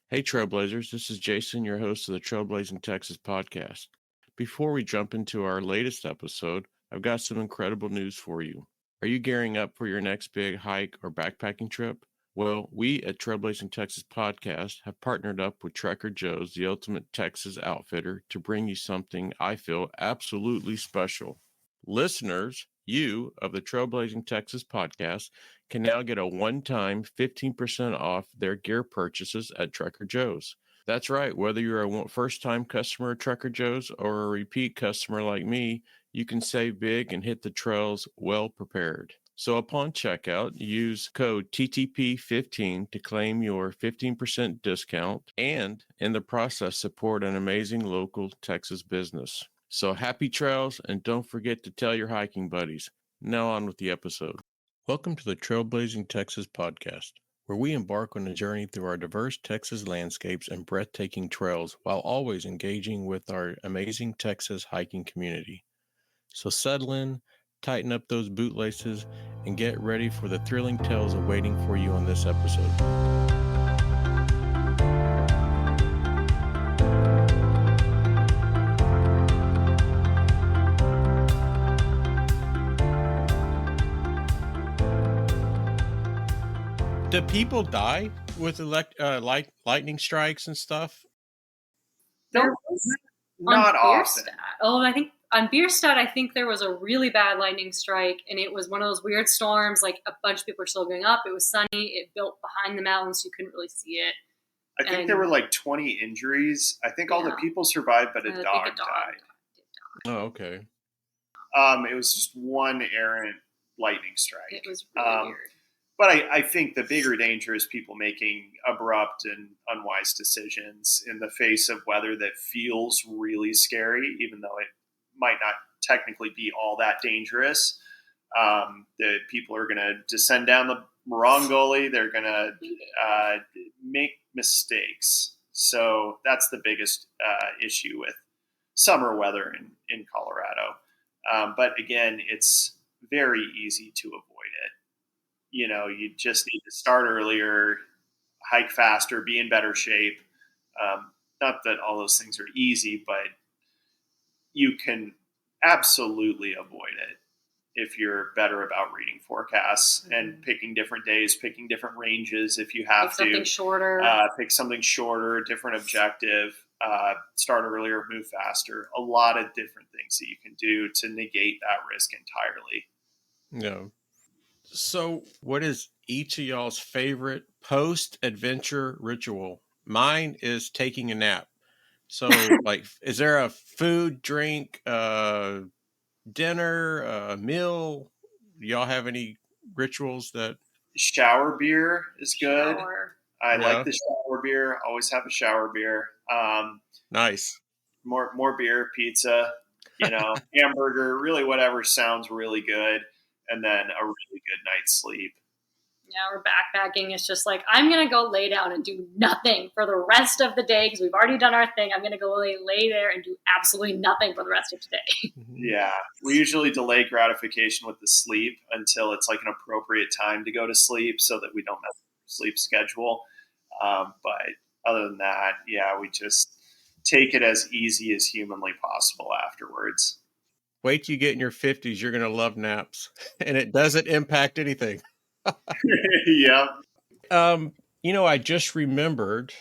Hey, Trailblazers, this is Jason, your host of the Trailblazing Texas podcast. Before we jump into our latest episode, I've got some incredible news for you. Are you gearing up for your next big hike or backpacking trip? Well, we at Trailblazing Texas podcast have partnered up with Trekker Joe's, the ultimate Texas outfitter, to bring you something I feel absolutely special. Listeners, you of the Trailblazing Texas podcast can now get a one-time 15% off their gear purchases at Trekker Joe's. That's right, whether you're a first-time customer at Trekker Joe's or a repeat customer like me, you can save big and hit the trails well prepared. So upon checkout, use code TTP15 to claim your 15% discount and in the process support an amazing local Texas business. So happy trails, and don't forget to tell your hiking buddies. Now on with the episode. Welcome to the Trailblazing Texas podcast, where we embark on a journey through our diverse Texas landscapes and breathtaking trails while always engaging with our amazing Texas hiking community. So settle in, tighten up those bootlaces, and get ready for the thrilling tales awaiting for you on this episode. Do people die with lightning strikes and stuff? There was Not on often. Bierstadt. Oh, I think on Bierstadt, I think there was a really bad lightning strike, and it was one of those weird storms. Like a bunch of people were still going up. It was sunny. It built behind the mountains. You couldn't really see it. I think there were like 20 injuries. I think all the people survived, but a dog died. Oh, okay. It was just one errant lightning strike. It was really weird. But I think the bigger danger is people making abrupt and unwise decisions in the face of weather that feels really scary, even though it might not technically be all that dangerous. That people are going to descend down the wrong gully. They're going to make mistakes. So that's the biggest issue with summer weather in Colorado. But again, it's very easy to avoid it. You know, you just need to start earlier, hike faster, be in better shape. Not that all those things are easy, but you can absolutely avoid it if you're better about reading forecasts and picking different days, picking different ranges if you have to. Pick something shorter, different objective, start earlier, move faster. A lot of different things that you can do to negate that risk entirely. No. So, what is each of y'all's favorite post-adventure ritual? Mine is taking a nap. So, like, is there a food, drink, dinner, meal? Do y'all have any rituals that? Shower beer is good. I Yeah. like the shower beer. Always have a shower beer. Nice. More beer, pizza, hamburger, really whatever sounds really good. And then a really good night's sleep. Yeah, we're backpacking. It's just like, I'm going to go lay down and do nothing for the rest of the day because we've already done our thing. I'm going to go lay there and do absolutely nothing for the rest of today. Yeah. We usually delay gratification with the sleep until it's like an appropriate time to go to sleep so that we don't mess with the sleep schedule. But other than that, yeah, we just take it as easy as humanly possible afterwards. Wait till you get in your 50s, you're going to love naps, and it doesn't impact anything. Yeah. I just remembered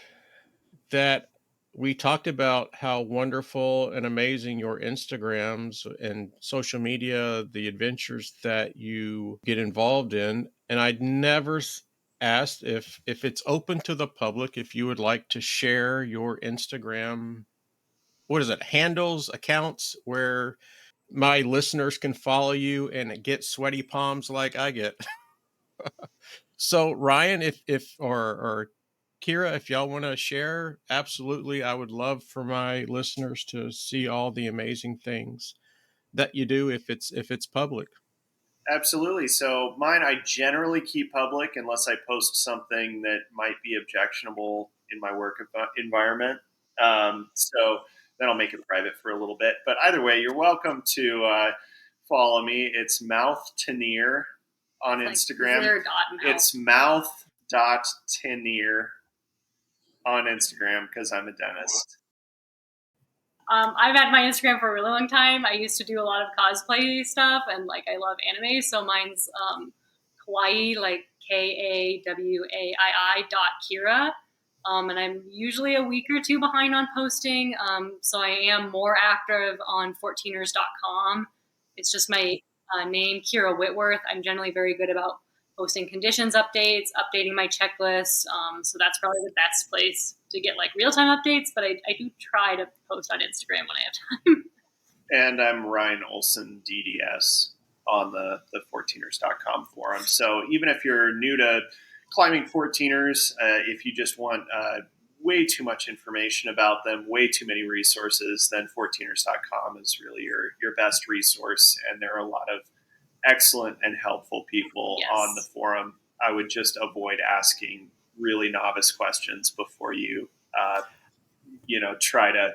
that we talked about how wonderful and amazing your Instagrams and social media, the adventures that you get involved in. And I'd never asked if it's open to the public, if you would like to share your Instagram, handles, accounts where my listeners can follow you and get sweaty palms like I get. So Ryan, or Kyra, if y'all want to share, absolutely. I would love for my listeners to see all the amazing things that you do if it's public. Absolutely. So mine, I generally keep public unless I post something that might be objectionable in my work environment. So then I'll make it private for a little bit. But either way, you're welcome to follow me. It's mountaineering on Instagram. It's mouth.tenier on Instagram because I'm a dentist. I've had my Instagram for a really long time. I used to do a lot of cosplay stuff, and like I love anime, so mine's kawaii, like KAWAII .Kira. And I'm usually a week or two behind on posting. So I am more active on 14ers.com. It's just my name, Kira Whitworth. I'm generally very good about posting conditions updates, updating my checklists. So that's probably the best place to get like real-time updates, but I do try to post on Instagram when I have time. And I'm Ryan Olson, DDS, on the 14ers.com forum. So even if you're new to climbing 14ers, if you just want way too much information about them, way too many resources, then 14ers.com is really your best resource. And there are a lot of excellent and helpful people on the forum. I would just avoid asking really novice questions before you, try to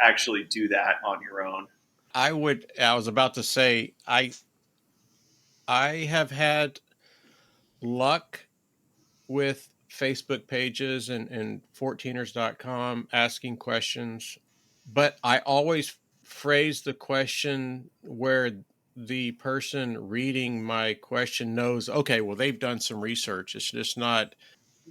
actually do that on your own. I was about to say, I have had luck with Facebook pages and 14ers.com asking questions, but I always phrase the question where the person reading my question knows, okay, well, they've done some research. It's just not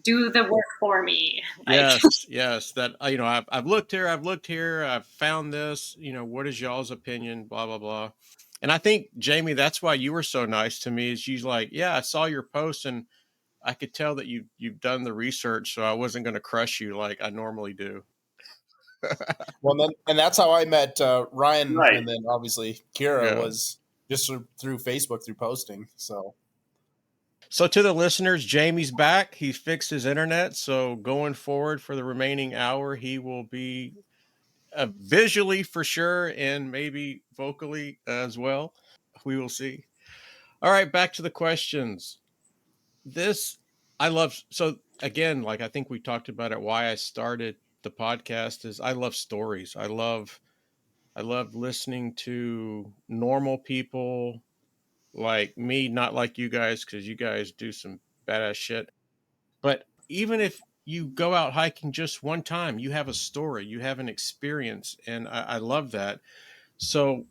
do the work for me. Yes. That, I've looked here, I've found this, what is y'all's opinion, blah, blah, blah. And I think, Jamie, that's why you were so nice to me, is she's like, yeah, I saw your post and I could tell that you've done the research, so I wasn't going to crush you like I normally do. Well, and that's how I met Ryan, right. And then obviously Kyra was just through Facebook, through posting. So to the listeners, Jamie's back. He fixed his internet, so going forward for the remaining hour, he will be visually for sure, and maybe vocally as well. We will see. All right, back to the questions. This I love. So again, like I think we talked about it, why I started the podcast is I love stories. I love listening to normal people like me, not like you guys, because you guys do some badass shit. But even if you go out hiking just one time, you have a story, you have an experience, and I love that. So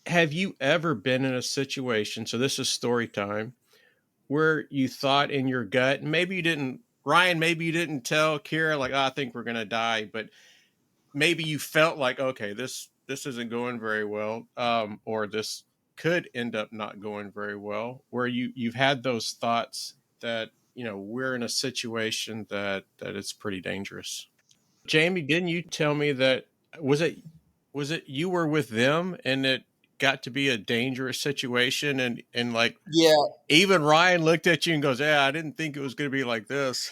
have you ever been in a situation, so this is story time, where you thought in your gut, maybe you didn't, Ryan, maybe you didn't tell Kyra, like, oh, I think we're going to die, but maybe you felt like, okay, this isn't going very well, or this could end up not going very well, where you've had those thoughts that, we're in a situation that it's pretty dangerous. Jamie, didn't you tell me that, was it you were with them and it got to be a dangerous situation, and like, yeah, even Ryan looked at you and goes, yeah, I didn't think it was going to be like this.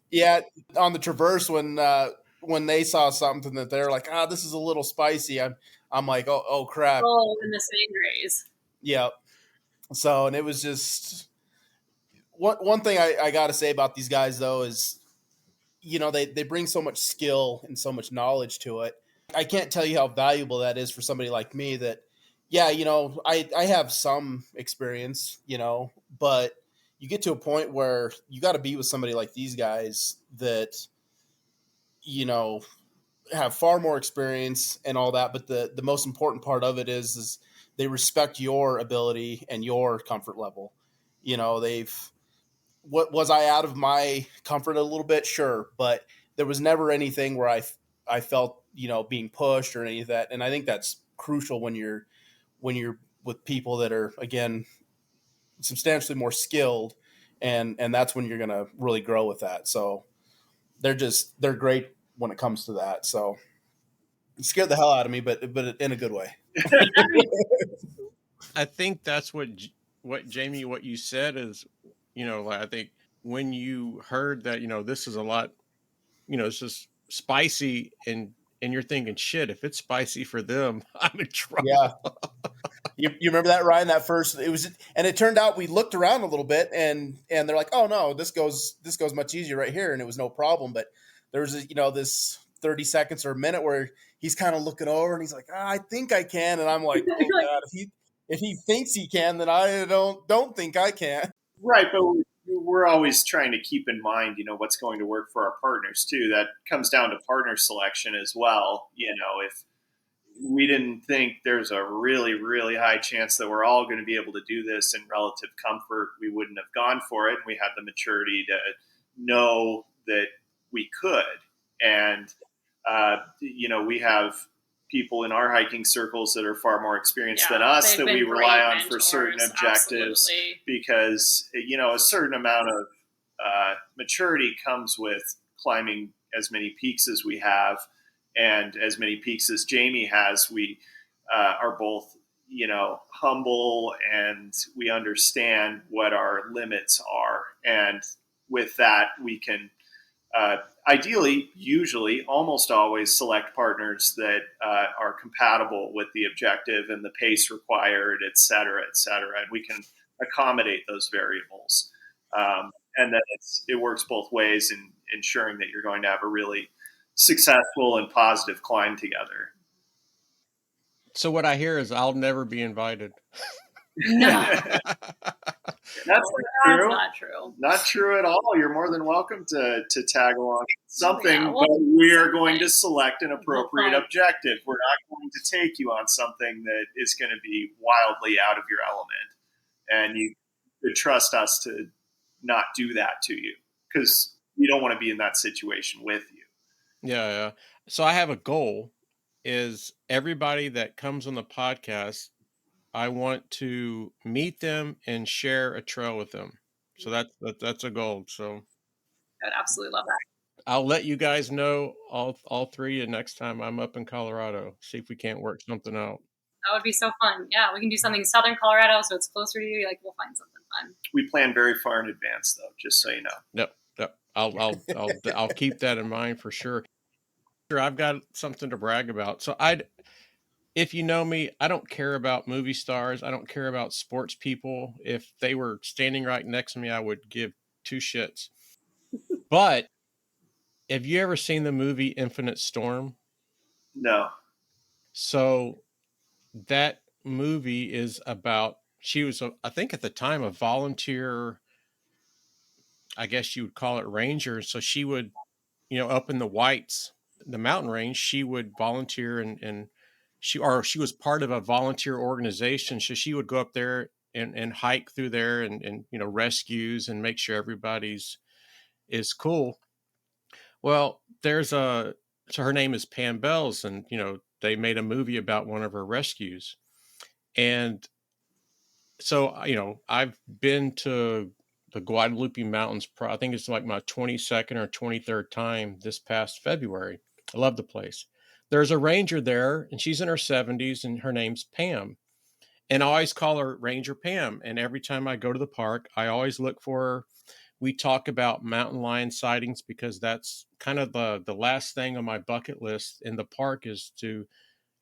Yeah, on the Traverse when they saw something that they're like, this is a little spicy. I'm like, oh crap. Oh, in the same grays. Yeah. So, and it was just one thing I got to say about these guys though is, they bring so much skill and so much knowledge to it. I can't tell you how valuable that is for somebody like me that, I have some experience, but you get to a point where you got to be with somebody like these guys that, have far more experience and all that. But the most important part of it is they respect your ability and your comfort level. What was I out of my comfort a little bit? Sure. But there was never anything where I felt, being pushed or any of that. And I think that's crucial when you're with people that are, again, substantially more skilled, and that's when you're going to really grow with that. So they're great when it comes to that. So it scared the hell out of me, but in a good way. I think that's what Jamie, what you said is, like, I think when you heard that, this is a lot, it's just spicy, and you're thinking, shit, if it's spicy for them, I'm in trouble. Yeah. You remember that, Ryan? That first, and it turned out we looked around a little bit, and they're like, "Oh no, this goes much easier right here," and it was no problem. But there was this 30 seconds or a minute where he's kind of looking over, and he's like, I think I can, and I'm like, oh god, if he thinks he can, then I don't think I can. Right, but we're always trying to keep in mind, what's going to work for our partners too. That comes down to partner selection as well. If we didn't think there's a really, really high chance that we're all going to be able to do this in relative comfort, we wouldn't have gone for it. And we had the maturity to know that we could. And, we have people in our hiking circles that are far more experienced than us that we rely on for certain objectives. Absolutely. Because, a certain amount of maturity comes with climbing as many peaks as we have. And as many peaks as Jamie has, we are both, humble, and we understand what our limits are. And with that, we can ideally, usually, almost always select partners that are compatible with the objective and the pace required, et cetera, et cetera. And we can accommodate those variables. And then it works both ways in ensuring that you're going to have a really successful and positive climb together. So what I hear is I'll never be invited. No, That's true. not true. Not true at all. You're more than welcome to tag along something, Yeah, but we are going to select an appropriate objective. We're not going to take you on something that is going to be wildly out of your element. And you could trust us to not do that to you, because we don't want to be in that situation with you. Yeah. So I have a goal, is everybody that comes on the podcast, I want to meet them and share a trail with them. So that's a goal. So I'd absolutely love that. I'll let you guys know, all three, and next time I'm up in Colorado, see if we can't work something out. That would be so fun. Yeah, we can do something in Southern Colorado, so it's closer to you. Like, we'll find something fun. We plan very far in advance, though, just so you know. Yep. I'll keep that in mind for sure. I've got something to brag about. So if you know me, I don't care about movie stars. I don't care about sports people. If they were standing right next to me, I would give two shits. But have you ever seen the movie Infinite Storm? No. So that movie is about, she was, I think at the time, a volunteer, I guess you would call it, ranger. So she would, up in the Whites, the mountain range, she would volunteer, and she was part of a volunteer organization. So she would go up there and hike through there, and rescues and make sure everybody's is cool. Well, so her name is Pam Bells, and they made a movie about one of her rescues. And so, I've been to the Guadalupe Mountains. I think it's like my 22nd or 23rd time this past February. I love the place. There's a ranger there, and she's in her 70s, and her name's Pam. And I always call her Ranger Pam. And every time I go to the park, I always look for her. We talk about mountain lion sightings, because that's kind of the last thing on my bucket list in the park, is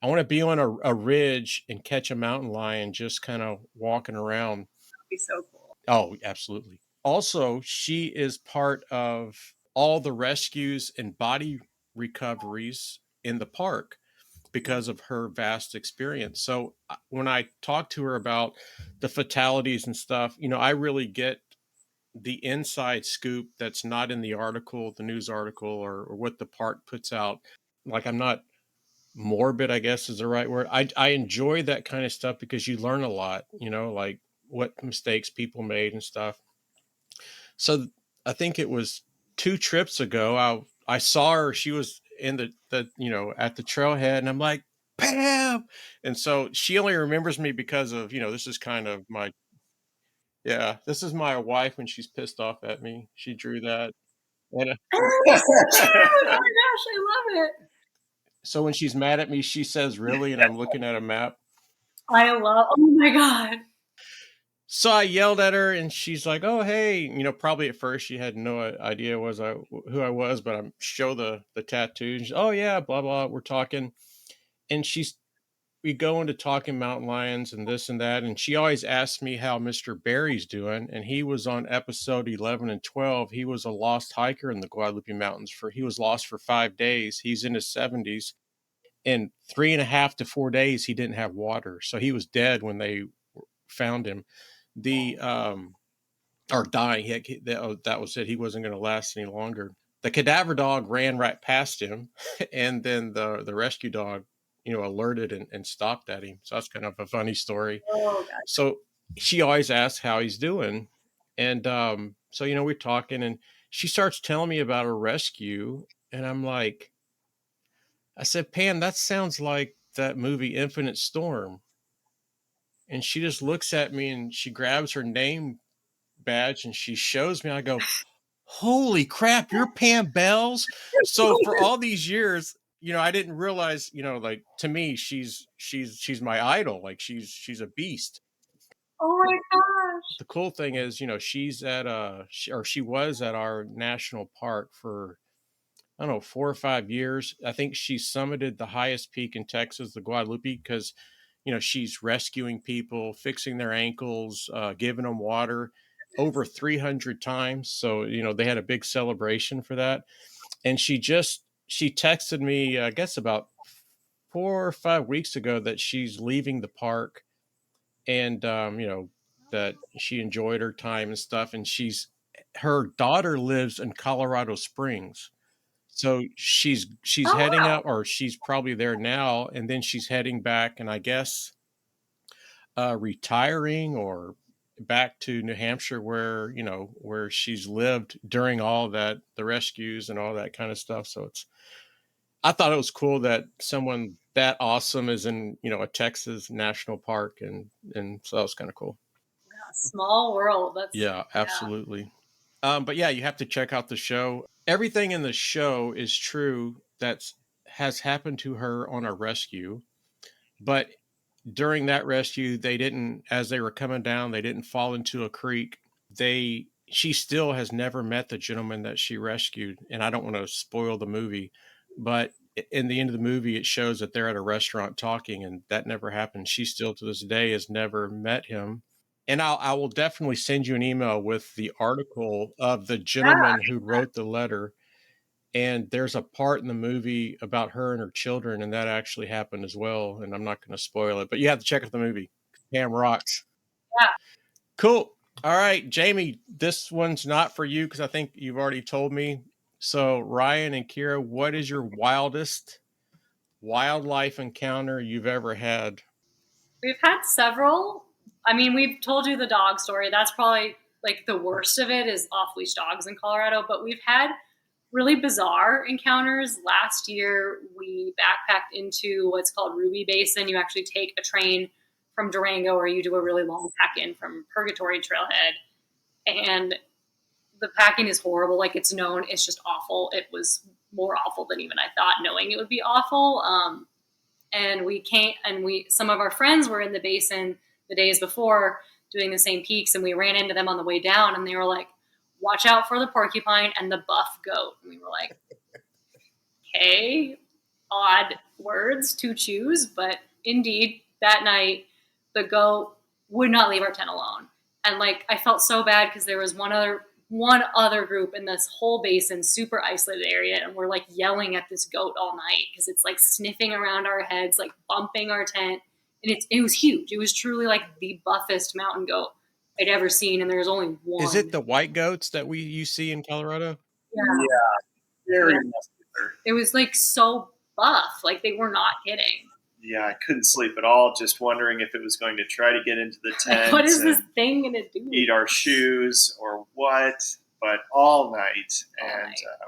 I want to be on a ridge and catch a mountain lion just kind of walking around. That'd be so cool. Oh, absolutely. Also, she is part of all the rescues and body recoveries in the park because of her vast experience. So when I talk to her about the fatalities and stuff, I really get the inside scoop that's not in the article, the news article, or what the park puts out. Like, I'm not morbid, I guess is the right word. I enjoy that kind of stuff because you learn a lot, like what mistakes people made and stuff. So I think it was 2 trips ago, I saw her. She was in the at the trailhead, and I'm like, Pam. And so she only remembers me because of, this is kind of my, yeah, this is my wife when she's pissed off at me. She drew that. And Oh, that's so cute. Oh my gosh, I love it. So when she's mad at me, she says, really? And I'm looking at a map. Oh my God. So I yelled at her, and she's like, oh, hey, probably at first she had no idea who I was, but I'm show the tattoo. She's, oh yeah, blah, blah. We're talking. And we go into talking mountain lions and this and that. And she always asks me how Mr. Barry's doing. And he was on episode 11 and 12. He was a lost hiker in the Guadalupe Mountains. He was lost for 5 days. He's in his 70s. In 3.5 to 4 days, he didn't have water. So he was dead when they found him. The or dying. That was it. He wasn't going to last any longer. The cadaver dog ran right past him, and then the rescue dog, alerted and stopped at him. So that's kind of a funny story. Oh gosh. So she always asks how he's doing, and so we're talking, and she starts telling me about her rescue, and I'm like, I said, Pam, that sounds like that movie Infinite Storm. And she just looks at me and she grabs her name badge and she shows me. I go, holy crap, you're Pam Bells. So for all these years, I didn't realize, like, to me, she's my idol. Like she's a beast. Oh my gosh. The cool thing is, she's at she was at our national park for, I don't know, 4 or 5 years. I think she summited the highest peak in Texas, the Guadalupe, because she's rescuing people, fixing their ankles, giving them water over 300 times. So, they had a big celebration for that. And she texted me, I guess about 4 or 5 weeks ago, that she's leaving the park, and, that she enjoyed her time and stuff. And her daughter lives in Colorado Springs. So she's Oh heading wow. up, or she's probably there now, and then she's heading back, and I guess retiring or back to New Hampshire, where she's lived during all that, the rescues and all that kind of stuff. So I thought it was cool that someone that awesome is in, a Texas national park, and so that was kind of cool. Yeah, small world. That's Yeah, absolutely. But yeah, you have to check out the show. Everything in the show is true has happened to her on a rescue, but during that rescue, as they were coming down, they didn't fall into a creek. She still has never met the gentleman that she rescued, and I don't want to spoil the movie, but in the end of the movie, it shows that they're at a restaurant talking, and that never happened. She still to this day has never met him. And I will definitely send you an email with the article of the gentleman who wrote the letter. And there's a part in the movie about her and her children, and that actually happened as well. And I'm not going to spoil it, but you have to check out the movie. Pam rocks. Yeah. Cool. All right, Jamie, this one's not for you because I think you've already told me. So Ryan and Kyra, what is your wildest wildlife encounter you've ever had? We've had several. I mean, we've told you the dog story. That's probably like the worst of it is off leash dogs in Colorado, but we've had really bizarre encounters. Last year, we backpacked into what's called Ruby Basin. You actually take a train from Durango, or you do a really long pack in from Purgatory Trailhead. And the packing is horrible. Like, it's known, it's just awful. It was more awful than even I thought, knowing it would be awful. And some of our friends were in the basin the days before doing the same peaks, and we ran into them on the way down, and they were like, watch out for the porcupine and the buff goat. And we were like, okay, odd words to choose, but indeed that night the goat would not leave our tent alone. And like, I felt so bad because there was one other group in this whole basin, super isolated area, and we're like yelling at this goat all night because it's like sniffing around our heads, like bumping our tent. And it was huge. It was truly like the buffest mountain goat I'd ever seen, and there's only one. Is it the white goats that you see in Colorado? Yeah, very muscular. It was like so buff, like they were not kidding. Yeah, I couldn't sleep at all, just wondering if it was going to try to get into the tent. What is this thing going to do? Eat our shoes or what? But all night.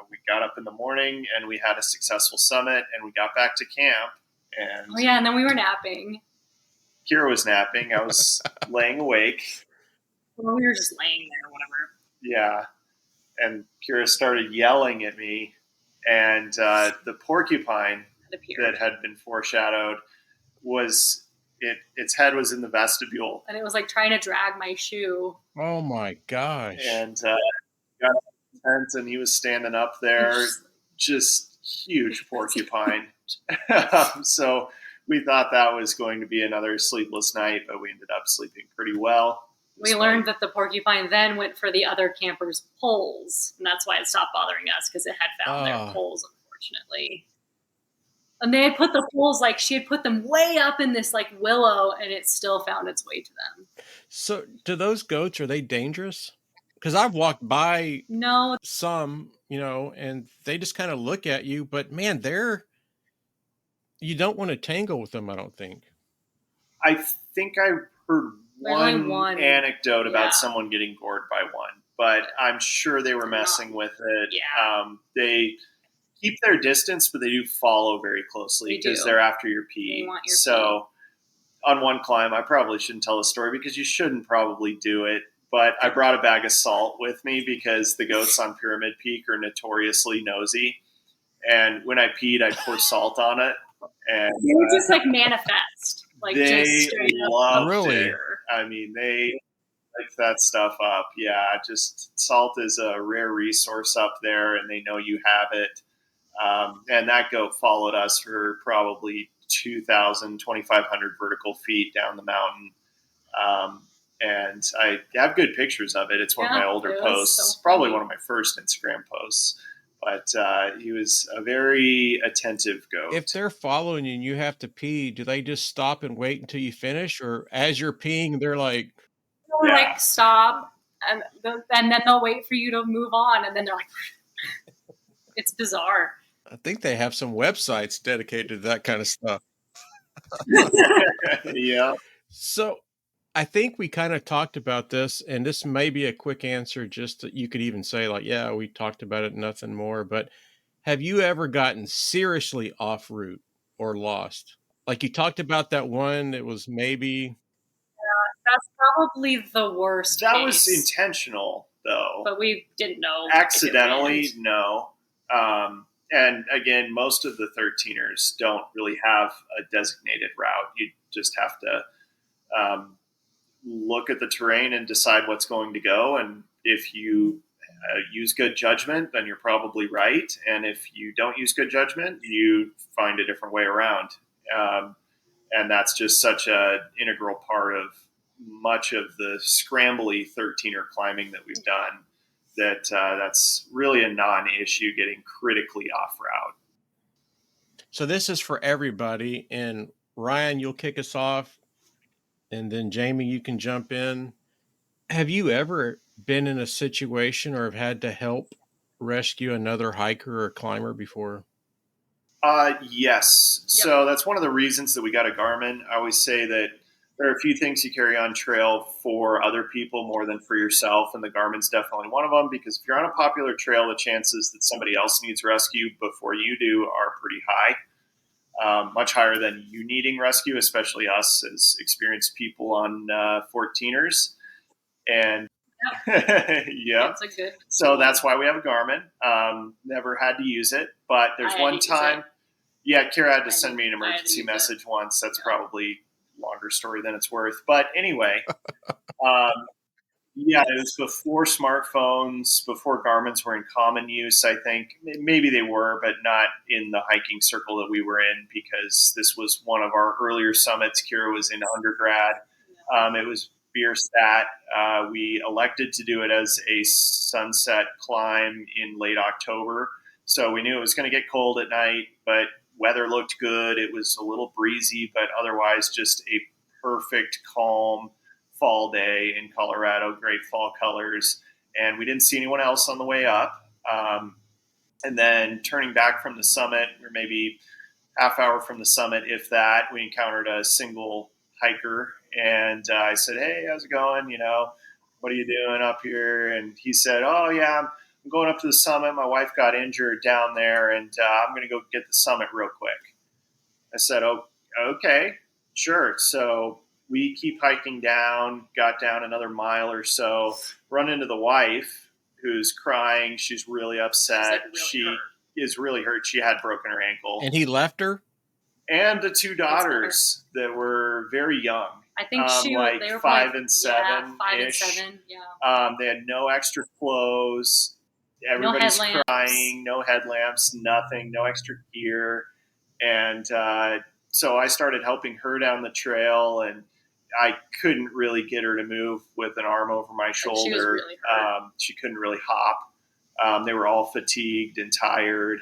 We got up in the morning and we had a successful summit and we got back to camp. And and then we were napping. Kyra was napping. I was laying awake. Well, we were just laying there or whatever. Yeah. And Kyra started yelling at me. And the porcupine that had been foreshadowed its head was in the vestibule. And it was like trying to drag my shoe. Oh my gosh. And got up in the tent and he was standing up there, just huge porcupine. So we thought that was going to be another sleepless night, but we ended up sleeping pretty well. We learned that the porcupine then went for the other campers' poles, and that's why it stopped bothering us, because it had found their poles, unfortunately. And they had put the poles, like she had put them way up in this like willow, and it still found its way to them. So do those goats, are they dangerous? Because I've walked by No, some, and they just kind of look at you, but man, you don't want to tangle with them, I don't think. I think I heard There's only one one. anecdote Yeah. about someone getting gored by one, but I'm sure they were messing with it. Yeah. They keep their distance, but they do follow very closely because they're after your pee. They want your so on one climb, I probably shouldn't tell the story because you shouldn't probably do it. But I brought a bag of salt with me because the goats on Pyramid Peak are notoriously nosy. And when I peed, I'd pour salt on it. And they would just like manifest. Like they just straight up. loved Really? it. I mean, they like that stuff up. Yeah, just salt is a rare resource up there, and they know you have it. And that goat followed us for probably 2,000, 2,500 vertical feet down the mountain. And I have good pictures of it. It's one of my older posts, so probably one of my first Instagram posts. But he was a very attentive goat. If they're following you and you have to pee, do they just stop and wait until you finish? Or as you're peeing, they're like... They'll like stop, and then they'll wait for you to move on, and then they're like... It's bizarre. I think they have some websites dedicated to that kind of stuff. Yeah. So I think we kind of talked about this, and this may be a quick answer, just that you could even say like, yeah, we talked about it, nothing more. But have you ever gotten seriously off route or lost? Like you talked about that one, it was maybe... That's probably the worst That case. was intentional, though. But we didn't know. Accidentally, no. And again, most of the 13ers don't really have a designated route. You just have to look at the terrain and decide what's going to go. And if you use good judgment, then you're probably right. And if you don't use good judgment, you find a different way around. And that's just such an integral part of much of the scrambly 13er climbing that we've done that that's really a non-issue getting critically off route. So this is for everybody. And Ryan, you'll kick us off. And then Jamie, you can jump in. Have you ever been in a situation or have had to help rescue another hiker or climber before? Yes. Yep. So that's one of the reasons that we got a Garmin. I always say that there are a few things you carry on trail for other people more than for yourself, and the Garmin's definitely one of them, because if you're on a popular trail, the chances that somebody else needs rescue before you do are pretty high, much higher than you needing rescue, especially us as experienced people on 14ers. And yeah, It's a good. So that's why we have a Garmin. Never had to use it, but there's one time. Yeah, Kyra had to send me an emergency message once. That's probably a longer story than it's worth. But anyway, yeah, it was before smartphones, before Garmin's were in common use, I think. Maybe they were, but not in the hiking circle that we were in, because this was one of our earlier summits. Kyra was in undergrad. It was Bierstadt. We elected to do it as a sunset climb in late October. So we knew it was going to get cold at night, but weather looked good. It was a little breezy, but otherwise just a perfect, calm fall day in Colorado, great fall colors. And we didn't see anyone else on the way up. And then turning back from the summit, or maybe half hour from the summit, if that, we encountered a single hiker. And I said, hey, how's it going? What are you doing up here? And he said, oh, yeah, I'm going up to the summit. My wife got injured down there, and I'm going to go get the summit real quick. I said, oh, okay, sure. So we keep hiking down, got down another mile or so, run into the wife who's crying. She's really upset. She is really hurt. She had broken her ankle. And he left her? And the two daughters that were very young. I think they were 5 and 7. Yeah, 5 and 7. Yeah. They had no extra clothes. Everybody's crying. No headlamps. Nothing. No extra gear. And so I started helping her down the trail, and I couldn't really get her to move with an arm over my shoulder. She was really hurt. She couldn't really hop. They were all fatigued and tired.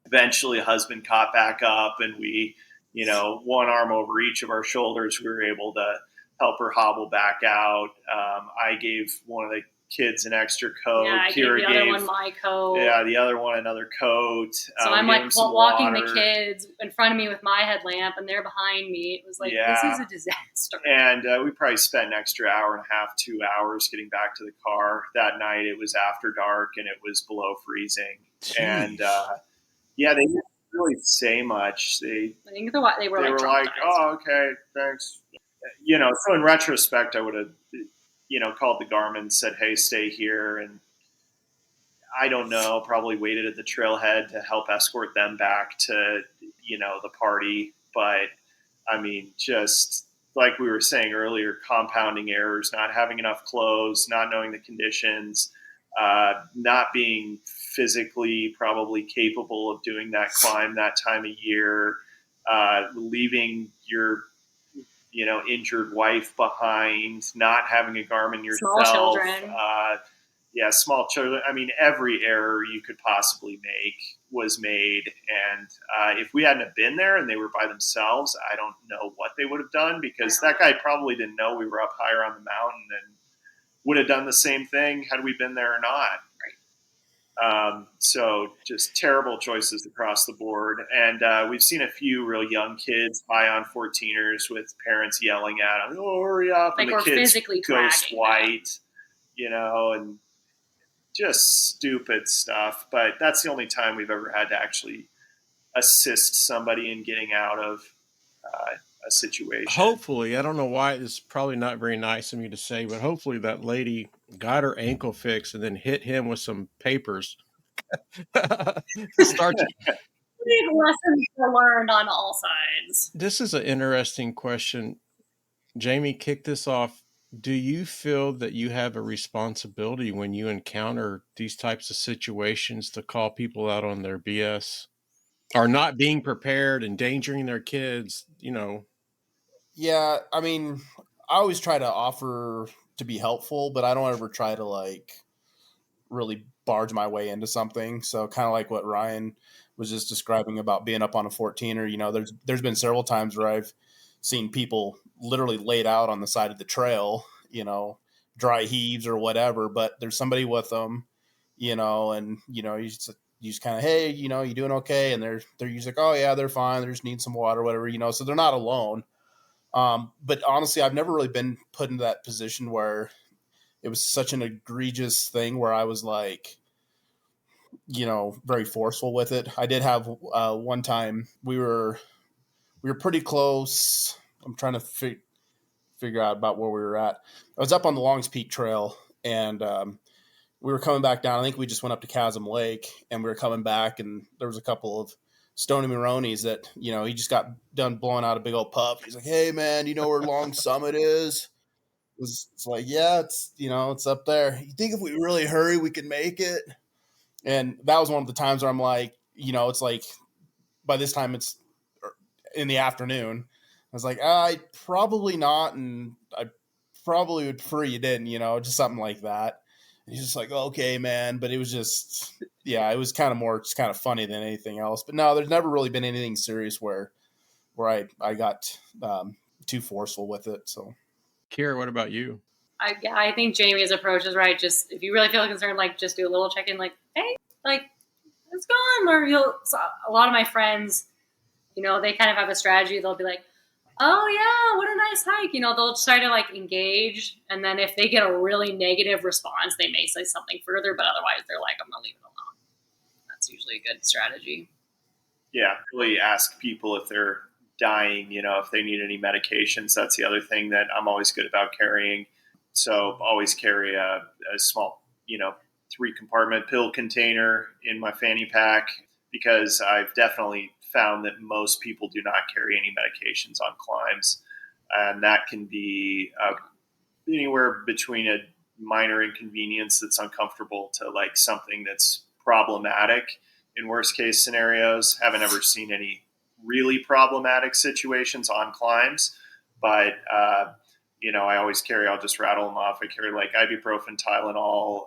Eventually, a husband caught back up, and we, one arm over each of our shoulders, we were able to help her hobble back out. I gave one of the kids an extra coat. Yeah, I gave the other one my coat. Yeah, the other one another coat. So I'm like walking the kids in front of me with my headlamp, and they're behind me. It was like, this is a disaster. And we probably spent an extra hour and a half, 2 hours getting back to the car. That night it was after dark and it was below freezing. Jeez. And they didn't really say much. I think they were like, oh, okay, thanks. So in retrospect, I would have, called the Garmin and said, hey, stay here. And I don't know, probably waited at the trailhead to help escort them back to, the party. But I mean, just like we were saying earlier, compounding errors, not having enough clothes, not knowing the conditions, not being physically probably capable of doing that climb that time of year, leaving your injured wife behind, not having a Garmin yourself. Small children. Small children. I mean, every error you could possibly make was made. And if we hadn't have been there and they were by themselves, I don't know what they would have done, because that guy probably didn't know we were up higher on the mountain and would have done the same thing had we been there or not. So just terrible choices across the board. And we've seen a few real young kids high on 14ers with parents yelling at them, oh, hurry up. Like, and the kids physically ghost white, and just stupid stuff. But that's the only time we've ever had to actually assist somebody in getting out of a situation. Hopefully, I don't know why, it's probably not very nice of me to say, but hopefully that lady got her ankle fixed and then hit him with some papers. Start to... Big lessons learned on all sides. This is an interesting question. Jamie, kick this off. Do you feel that you have a responsibility when you encounter these types of situations to call people out on their BS or not being prepared, endangering their kids, Yeah, I mean, I always try to offer to be helpful, but I don't ever try to really barge my way into something. So kind of like what Ryan was just describing about being up on a 14er, there's been several times where I've seen people literally laid out on the side of the trail, dry heaves or whatever, but there's somebody with them, and you just kind of, hey, you doing okay? And they're usually like, oh yeah, they're fine. They just need some water, whatever, so they're not alone. But honestly, I've never really been put into that position where it was such an egregious thing where I was very forceful with it. I did have one time we were pretty close. I'm trying to figure out about where we were at. I was up on the Longs Peak Trail, and we were coming back down. I think we just went up to Chasm Lake, and we were coming back, and there was a couple of Stony Maronis that, he just got done blowing out a big old puff. He's like, hey, man, you know where Long Summit is? It's like, yeah, it's up there. You think if we really hurry, we can make it? And that was one of the times where I'm like, it's like by this time it's in the afternoon. I was like, I probably not. And I probably would prefer you didn't, just something like that. And he's just like, okay, man. But it was just, it was kind of funny than anything else. But no, there's never really been anything serious where I got too forceful with it. So. Kyra, what about you? I think Jamie's approach is right. Just if you really feel concerned, just do a little check-in, hey, what's going on? Or so a lot of my friends, they kind of have a strategy. They'll be like, oh yeah, what a nice hike. They'll try to engage. And then if they get a really negative response, they may say something further, but otherwise they're like, I'm going to leave it alone. That's usually a good strategy. Yeah. Really ask people if they're dying, if they need any medications. That's the other thing that I'm always good about carrying. So always carry a small, 3-compartment pill container in my fanny pack, because I've definitely found that most people do not carry any medications on climbs. And that can be anywhere between a minor inconvenience that's uncomfortable to something that's problematic in worst case scenarios. Haven't ever seen any really problematic situations on climbs, but I always carry, I'll just rattle them off. I carry ibuprofen, Tylenol,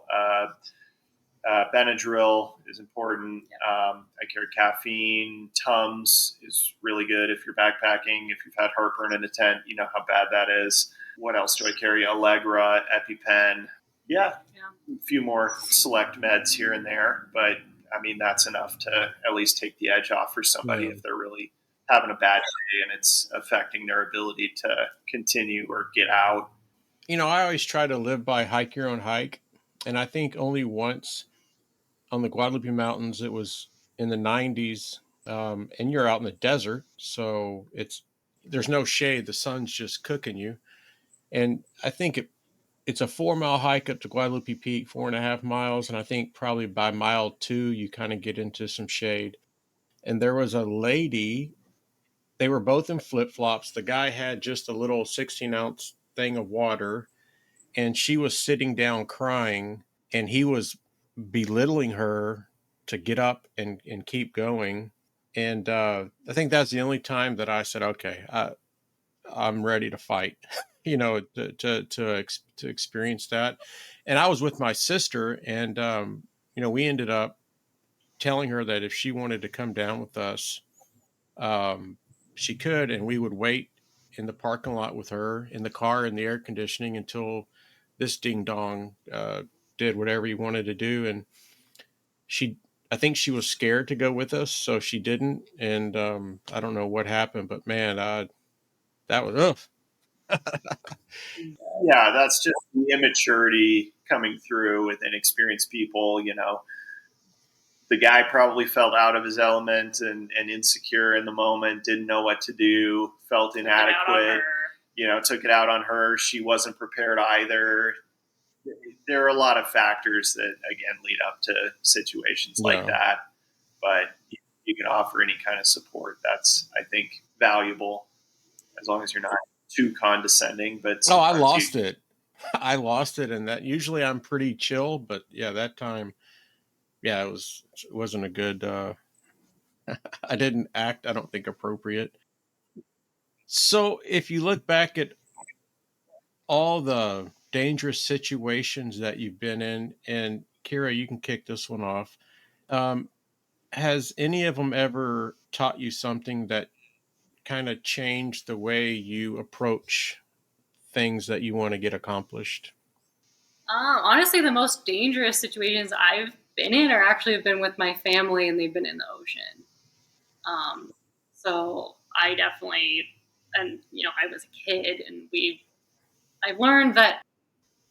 Benadryl is important. I carry caffeine. Tums is really good if you're backpacking. If you've had heartburn in a tent, you know how bad that is. What else do I carry? Allegra, EpiPen. Yeah. Yeah. A few more select meds here and there, but I mean, that's enough to at least take the edge off for somebody if they're really having a bad day and it's affecting their ability to continue or get out. You know, I always try to live by hike your own hike. And I think only once on the Guadalupe Mountains, it was in the 90s, and you're out in the desert. So there's no shade. The sun's just cooking you. And I think it's a 4 mile hike up to Guadalupe Peak, 4.5 miles. And I think probably by mile 2, you kind of get into some shade. And there was a lady, they were both in flip flops. The guy had just a little 16-ounce thing of water, and she was sitting down crying, and he was belittling her to get up and keep going. And I think that's the only time that I said, okay, I'm ready to fight, you know, to experience that. And I was with my sister, and you know, we ended up telling her that if she wanted to come down with us, she could, and we would wait in the parking lot with her in the car in the air conditioning until this ding dong did whatever he wanted to do. And she, I think she was scared to go with us, so she didn't. And I don't know what happened, but man, that was Yeah, that's just the immaturity coming through with inexperienced people. You know, the guy probably felt out of his element and insecure in the moment, didn't know what to do, felt inadequate, you know, took it out on her. She wasn't prepared either. There are a lot of factors that, again, lead up to situations like that. But you can offer any kind of support. That's, I think, valuable as long as you're not too condescending. But I lost it. I lost it. And that usually I'm pretty chill, but yeah, that time, yeah, it wasn't a good, I didn't act, I don't think, appropriate. So if you look back at all the dangerous situations that you've been in, and Kyra, you can kick this one off. Has any of them ever taught you something that kind of changed the way you approach things that you want to get accomplished? Honestly, the most dangerous situations I've been in are actually have been with my family, and they've been in the ocean. So I definitely, and you know, I was a kid, and I've learned that,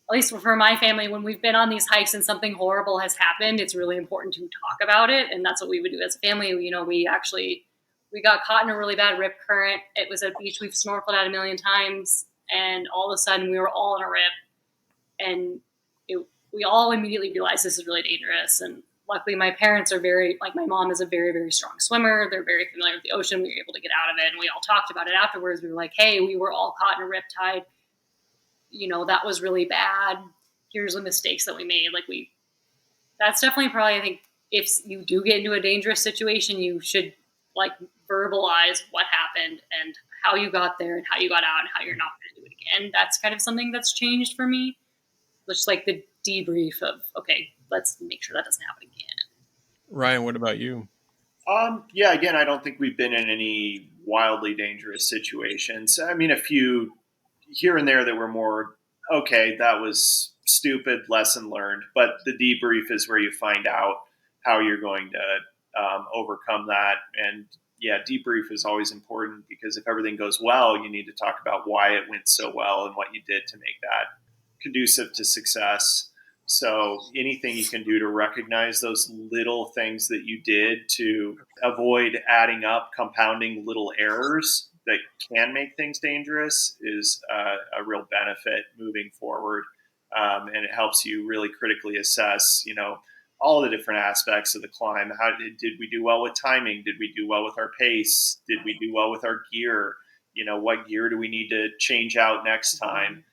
at least for my family, when we've been on these hikes and something horrible has happened, it's really important to talk about it. And that's what we would do as a family. You know, we got caught in a really bad rip current. It was a beach we've snorkeled at a million times, and all of a sudden we were all in a rip, and we all immediately realized this is really dangerous. And luckily, my parents are my mom is a very, very strong swimmer. They're very familiar with the ocean. We were able to get out of it, and we all talked about it afterwards. We were like, hey, we were all caught in a rip tide. You know, that was really bad. Here's the mistakes that we made. That's definitely probably, I think, if you do get into a dangerous situation, you should verbalize what happened and how you got there and how you got out and how you're not going to do it again. That's kind of something that's changed for me. Just the debrief of, okay, let's make sure that doesn't happen again. Ryan, what about you? Yeah, again, I don't think we've been in any wildly dangerous situations. I mean, a few here and there that were more, okay, that was stupid, lesson learned. But the debrief is where you find out how you're going to overcome that. And yeah, debrief is always important, because if everything goes well, you need to talk about why it went so well and what you did to make that conducive to success. So anything you can do to recognize those little things that you did to avoid adding up, compounding little errors that can make things dangerous is a real benefit moving forward. And it helps you really critically assess, you know, all the different aspects of the climb. How did we do well with timing? Did we do well with our pace? Did we do well with our gear? You know, what gear do we need to change out next time?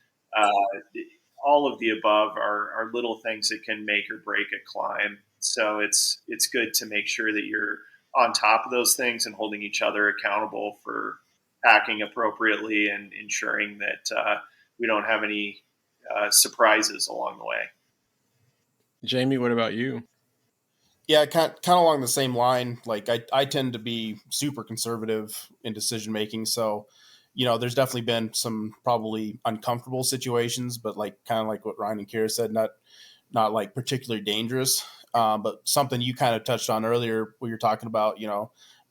All of the above are little things that can make or break a climb. So it's good to make sure that you're on top of those things and holding each other accountable for packing appropriately and ensuring that we don't have any surprises along the way. Jamie, what about you? Yeah, kind of along the same line. I tend to be super conservative in decision making. So, there's definitely been some probably uncomfortable situations, but like kind of like what Ryan and Kyra said, not like particularly dangerous. But something you kind of touched on earlier where you're talking about,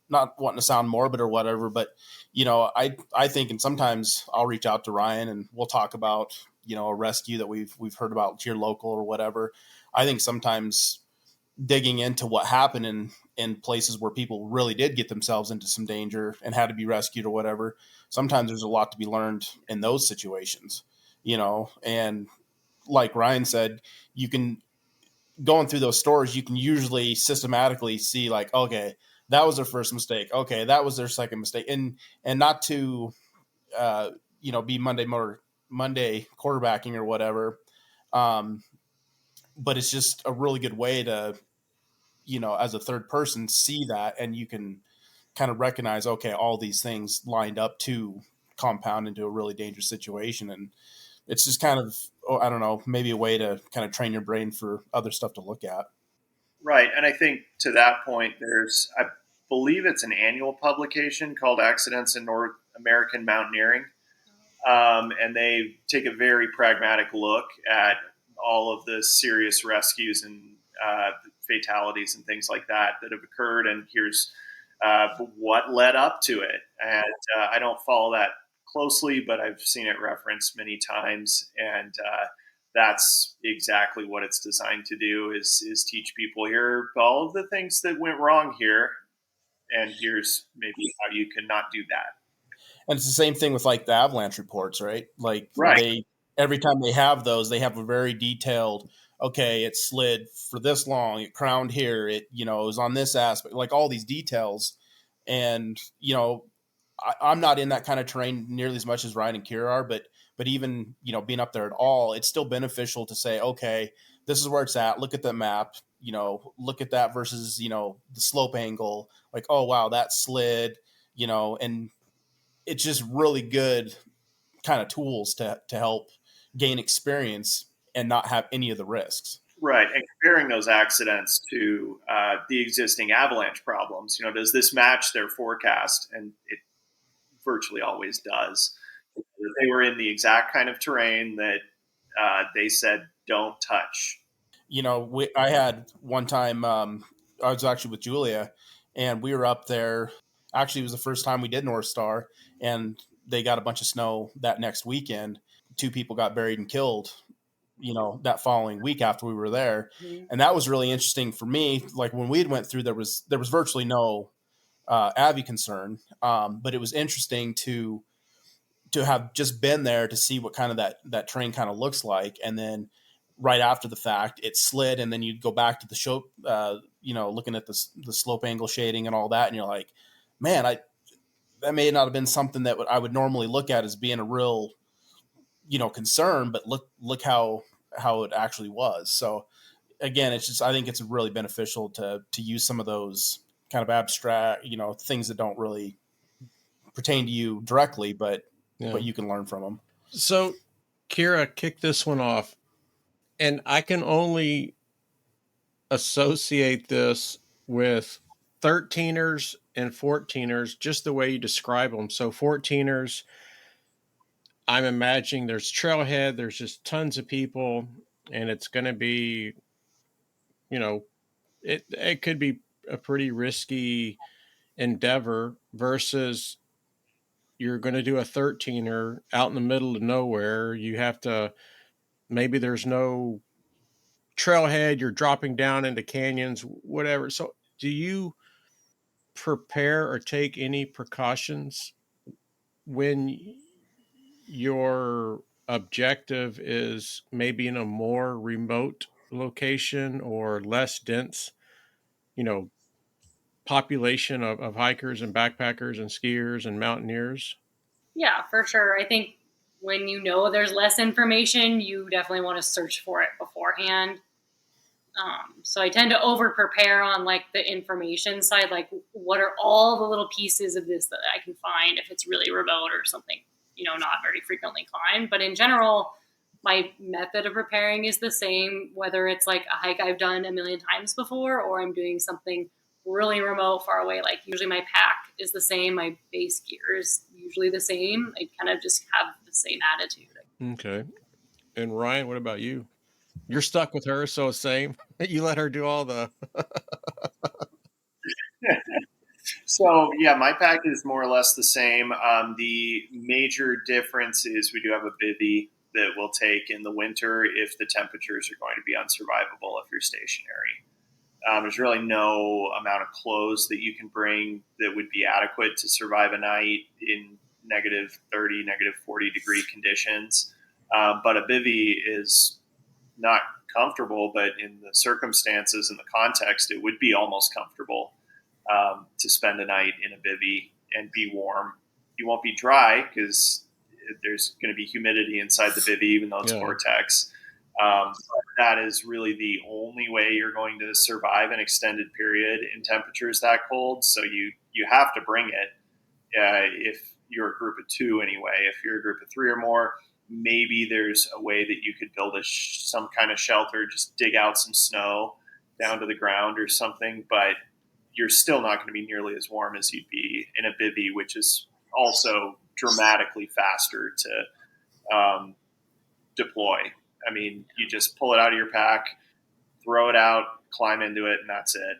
not wanting to sound morbid or whatever, but I think, and sometimes I'll reach out to Ryan and we'll talk about, a rescue that we've heard about here local or whatever. I think sometimes digging into what happened in places where people really did get themselves into some danger and had to be rescued or whatever, sometimes there's a lot to be learned in those situations, and like Ryan said, you can, going through those stories, you can usually systematically see like, okay, that was their first mistake. Okay, that was their second mistake, and not to, be Monday quarterbacking or whatever, but it's just a really good way to, as a third person, see that, and you can kind of recognize, okay, all these things lined up to compound into a really dangerous situation, and it's just kind of, I don't know, maybe a way to kind of train your brain for other stuff to look at. Right. And I think to that point, I believe it's an annual publication called Accidents in North American Mountaineering. And they take a very pragmatic look at all of the serious rescues and fatalities and things like that have occurred. And here's what led up to it. And I don't follow that closely, but I've seen it referenced many times. And that's exactly what it's designed to do is teach people, here are all of the things that went wrong here. And here's maybe how you can not do that. And it's the same thing with like the avalanche reports, right? Like right. Every time they have those, they have a very detailed, okay, it slid for this long, it crowned here, it, it was on this aspect, like all these details. And, I'm not in that kind of terrain nearly as much as Ryan and Kyra are, but even, being up there at all, it's still beneficial to say, okay, this is where it's at. Look at the map, look at that versus, the slope angle, like, oh, wow, that slid, and it's just really good kind of tools to help gain experience and not have any of the risks. Right. And comparing those accidents to the existing avalanche problems, does this match their forecast? And it virtually always does. They were in the exact kind of terrain that they said don't touch. I had one time, I was actually with Julia, and we were up there. Actually, it was the first time we did North Star, and they got a bunch of snow that next weekend. 2 people got buried and killed, that following week after we were there. Mm-hmm. And that was really interesting for me. Like when we went through, there was virtually no Avi concern. But it was interesting to have just been there to see what kind of that terrain kind of looks like. And then right after the fact, it slid, and then you'd go back to the show, looking at the slope angle shading and all that. And you're like, man, that may not have been something that I would normally look at as being a real, concern, but look how it actually was. So again, it's just, I think it's really beneficial to use some of those kind of abstract, things that don't really pertain to you directly, but you can learn from them. So Kyra, kick this one off. And I can only associate this with 13ers and 14ers, just the way you describe them. So 14ers, I'm imagining there's trailhead, there's just tons of people, and it's going to be, it could be a pretty risky endeavor versus you're going to do a 13er out in the middle of nowhere. You have to, maybe there's no trailhead, you're dropping down into canyons, whatever. So do you prepare or take any precautions when your objective is maybe in a more remote location or less dense, population of hikers and backpackers and skiers and mountaineers? Yeah, for sure. I think when there's less information, you definitely want to search for it beforehand. So I tend to over prepare on like the information side, like what are all the little pieces of this that I can find if it's really remote or something, not very frequently climbed. But in general, my method of preparing is the same, whether it's like a hike I've done a million times before or I'm doing something really remote, far away. Like usually my pack is the same. My base gear is usually the same. I kind of just have the same attitude. Okay. And Ryan, what about you? You're stuck with her, so same. You let her do all the. So yeah, my pack is more or less the same. The major difference is we do have a bivy that we'll take in the winter if the temperatures are going to be unsurvivable if you're stationary. There's really no amount of clothes that you can bring that would be adequate to survive a night in negative 30, negative 40 degree conditions. But a bivy is not comfortable, but in the circumstances and the context, it would be almost comfortable to spend a night in a bivy and be warm. You won't be dry because there's going to be humidity inside the bivy, even though it's Gore-Tex. That is really the only way you're going to survive an extended period in temperatures that cold. So you have to bring it if you're a group of two anyway. If you're a group of three or more, maybe there's a way that you could build some kind of shelter, just dig out some snow down to the ground or something. But you're still not going to be nearly as warm as you'd be in a bivy, which is also dramatically faster to deploy. I mean, you just pull it out of your pack, throw it out, climb into it, and that's it.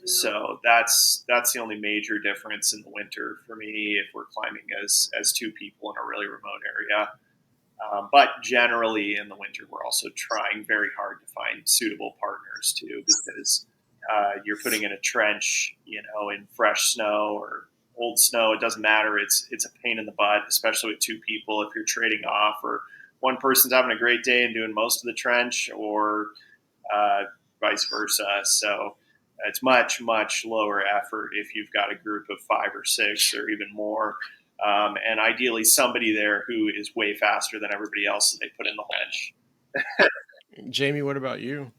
So that's the only major difference in the winter for me if we're climbing as two people in a really remote area. But generally in the winter, we're also trying very hard to find suitable partners too, because you're putting in a trench, in fresh snow or old snow. It doesn't matter. It's a pain in the butt, especially with two people. If you're trading off, or one person's having a great day and doing most of the trench, or vice versa. So it's much, much lower effort if you've got a group of 5 or 6 or even more. And ideally somebody there who is way faster than everybody else that they put in the bench. Jamie, what about you?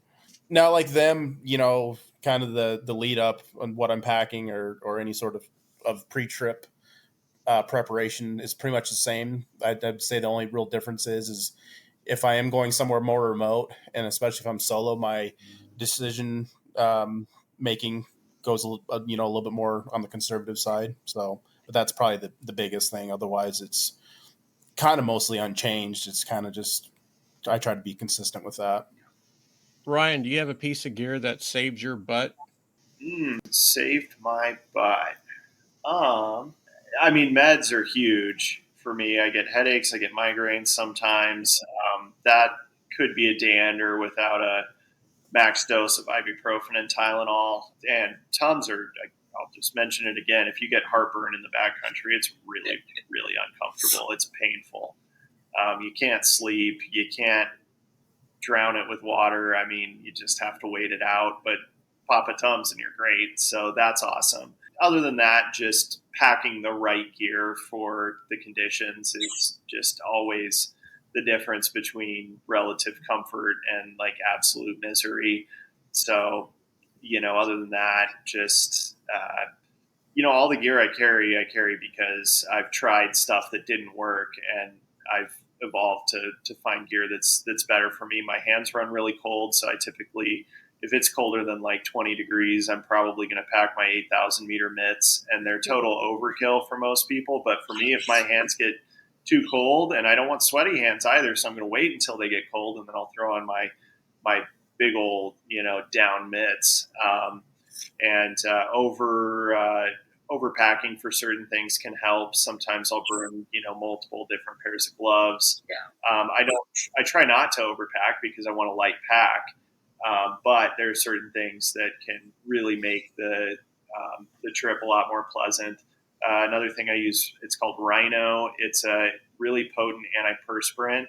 Now, like them, kind of the lead up on what I'm packing or any sort of pre-trip preparation is pretty much the same. I'd say the only real difference is if I am going somewhere more remote, and especially if I'm solo, my decision making goes a little bit more on the conservative side. So, but that's probably the biggest thing. Otherwise, it's kind of mostly unchanged. It's kind of just I try to be consistent with that. Ryan, do you have a piece of gear that saved your butt? Saved my butt. I mean, meds are huge for me. I get headaches, I get migraines sometimes. That could be a dander without a max dose of ibuprofen and Tylenol. And Tums are, I'll just mention it again, if you get heartburn in the backcountry, it's really, really uncomfortable. It's painful. You can't sleep. You can't drown it with water. I mean, you just have to wait it out. But pop a Tums and you're great. So that's awesome. Other than that, just packing the right gear for the conditions is just always the difference between relative comfort and like absolute misery. So, other than that, just, all the gear I carry because I've tried stuff that didn't work and I've evolved to find gear that's better for me. My hands run really cold. So I typically, if it's colder than like 20 degrees, I'm probably going to pack my 8,000 meter mitts, and they're total overkill for most people. But for me, if my hands get too cold, and I don't want sweaty hands either, so I'm going to wait until they get cold, and then I'll throw on my big old, down mitts. And overpacking for certain things can help. Sometimes I'll bring, multiple different pairs of gloves. Yeah. I try not to overpack because I want a light pack. But there are certain things that can really make the trip a lot more pleasant. Another thing I use, it's called Rhino. It's a really potent antiperspirant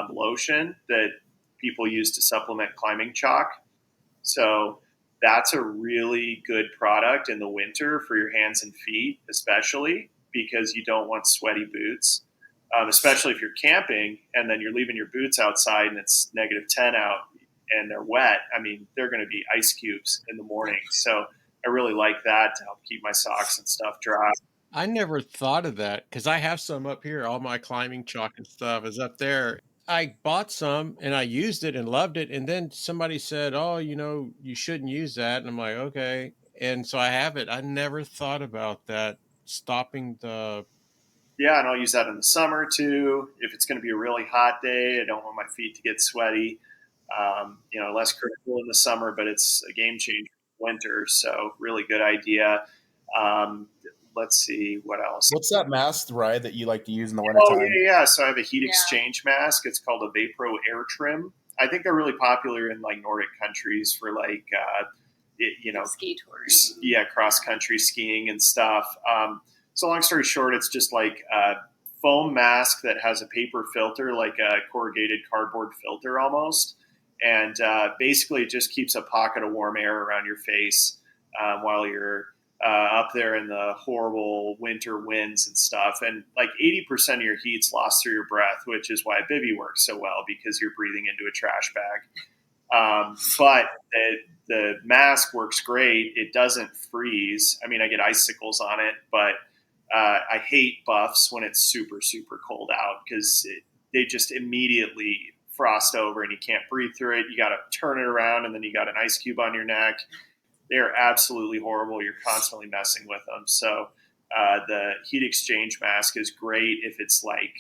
lotion that people use to supplement climbing chalk. So that's a really good product in the winter for your hands and feet, especially because you don't want sweaty boots, especially if you're camping and then you're leaving your boots outside and it's negative 10 out and they're wet. I mean, they're going to be ice cubes in the morning. So I really like that to help keep my socks and stuff dry. I never thought of that because I have some up here. All my climbing chalk and stuff is up there. I bought some and I used it and loved it. And then somebody said, "Oh, you shouldn't use that." And I'm like, okay. And so I have it. I never thought about that, stopping the. Yeah, and I'll use that in the summer too. If it's going to be a really hot day, I don't want my feet to get sweaty. Less critical in the summer, but it's a game changer in winter. So really good idea. Um, let's see what else. What's that mask, Ryan, that you like to use in the Oh wintertime? yeah. So I have a heat exchange mask. It's called a Vapro Air Trim. I think they're really popular in like Nordic countries for like ski tours. Yeah, cross country skiing and stuff. So long story short, it's just like a foam mask that has a paper filter, like a corrugated cardboard filter almost, and basically it just keeps a pocket of warm air around your face while you're up there in the horrible winter winds and stuff. And like 80% of your heat's lost through your breath, which is why bivvy works so well, because you're breathing into a trash bag. But the mask works great. It doesn't freeze. I mean, I get icicles on it, but I hate buffs when it's super, super cold out, because they just immediately frost over and you can't breathe through it. You got to turn it around and then you got an ice cube on your neck. They're absolutely horrible. You're constantly messing with them. So the heat exchange mask is great if it's like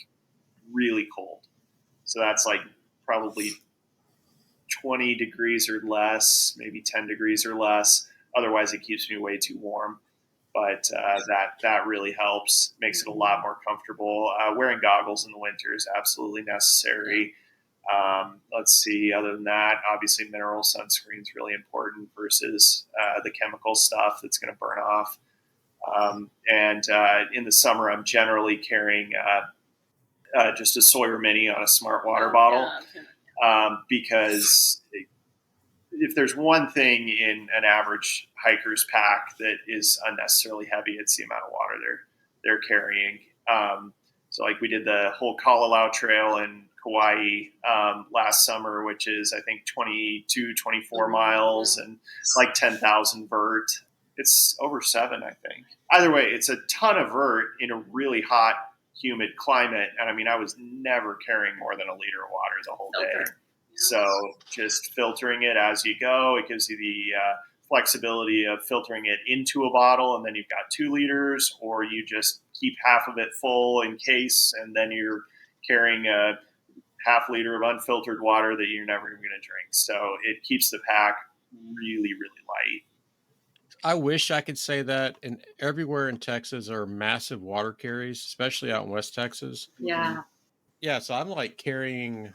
really cold. So that's like probably 20 degrees or less, maybe 10 degrees or less. Otherwise, it keeps me way too warm. But that really helps, makes it a lot more comfortable. Wearing goggles in the winter is absolutely necessary. Let's see. Other than that, obviously, mineral sunscreen is really important versus the chemical stuff that's going to burn off. And in the summer, I'm generally carrying just a Sawyer Mini on a smart water bottle. Because if there's one thing in an average hiker's pack that is unnecessarily heavy, it's the amount of water they're carrying. So like we did the whole Kalalau Trail in Kauai last summer, which is I think 24 miles and like 10,000 vert. It's over 7, I think. Either way, it's a ton of vert in a really hot, humid climate. And I mean, I was never carrying more than a liter of water the whole day. So just filtering it as you go, it gives you the flexibility of filtering it into a bottle, and then you've got 2 liters, or you just keep half of it full in case, and then you're carrying a half liter of unfiltered water that you're never even going to drink. So it keeps the pack really, really light. I wish I could say that. And everywhere in Texas are massive water carries, especially out in West Texas. Yeah. Yeah. So I'm like carrying,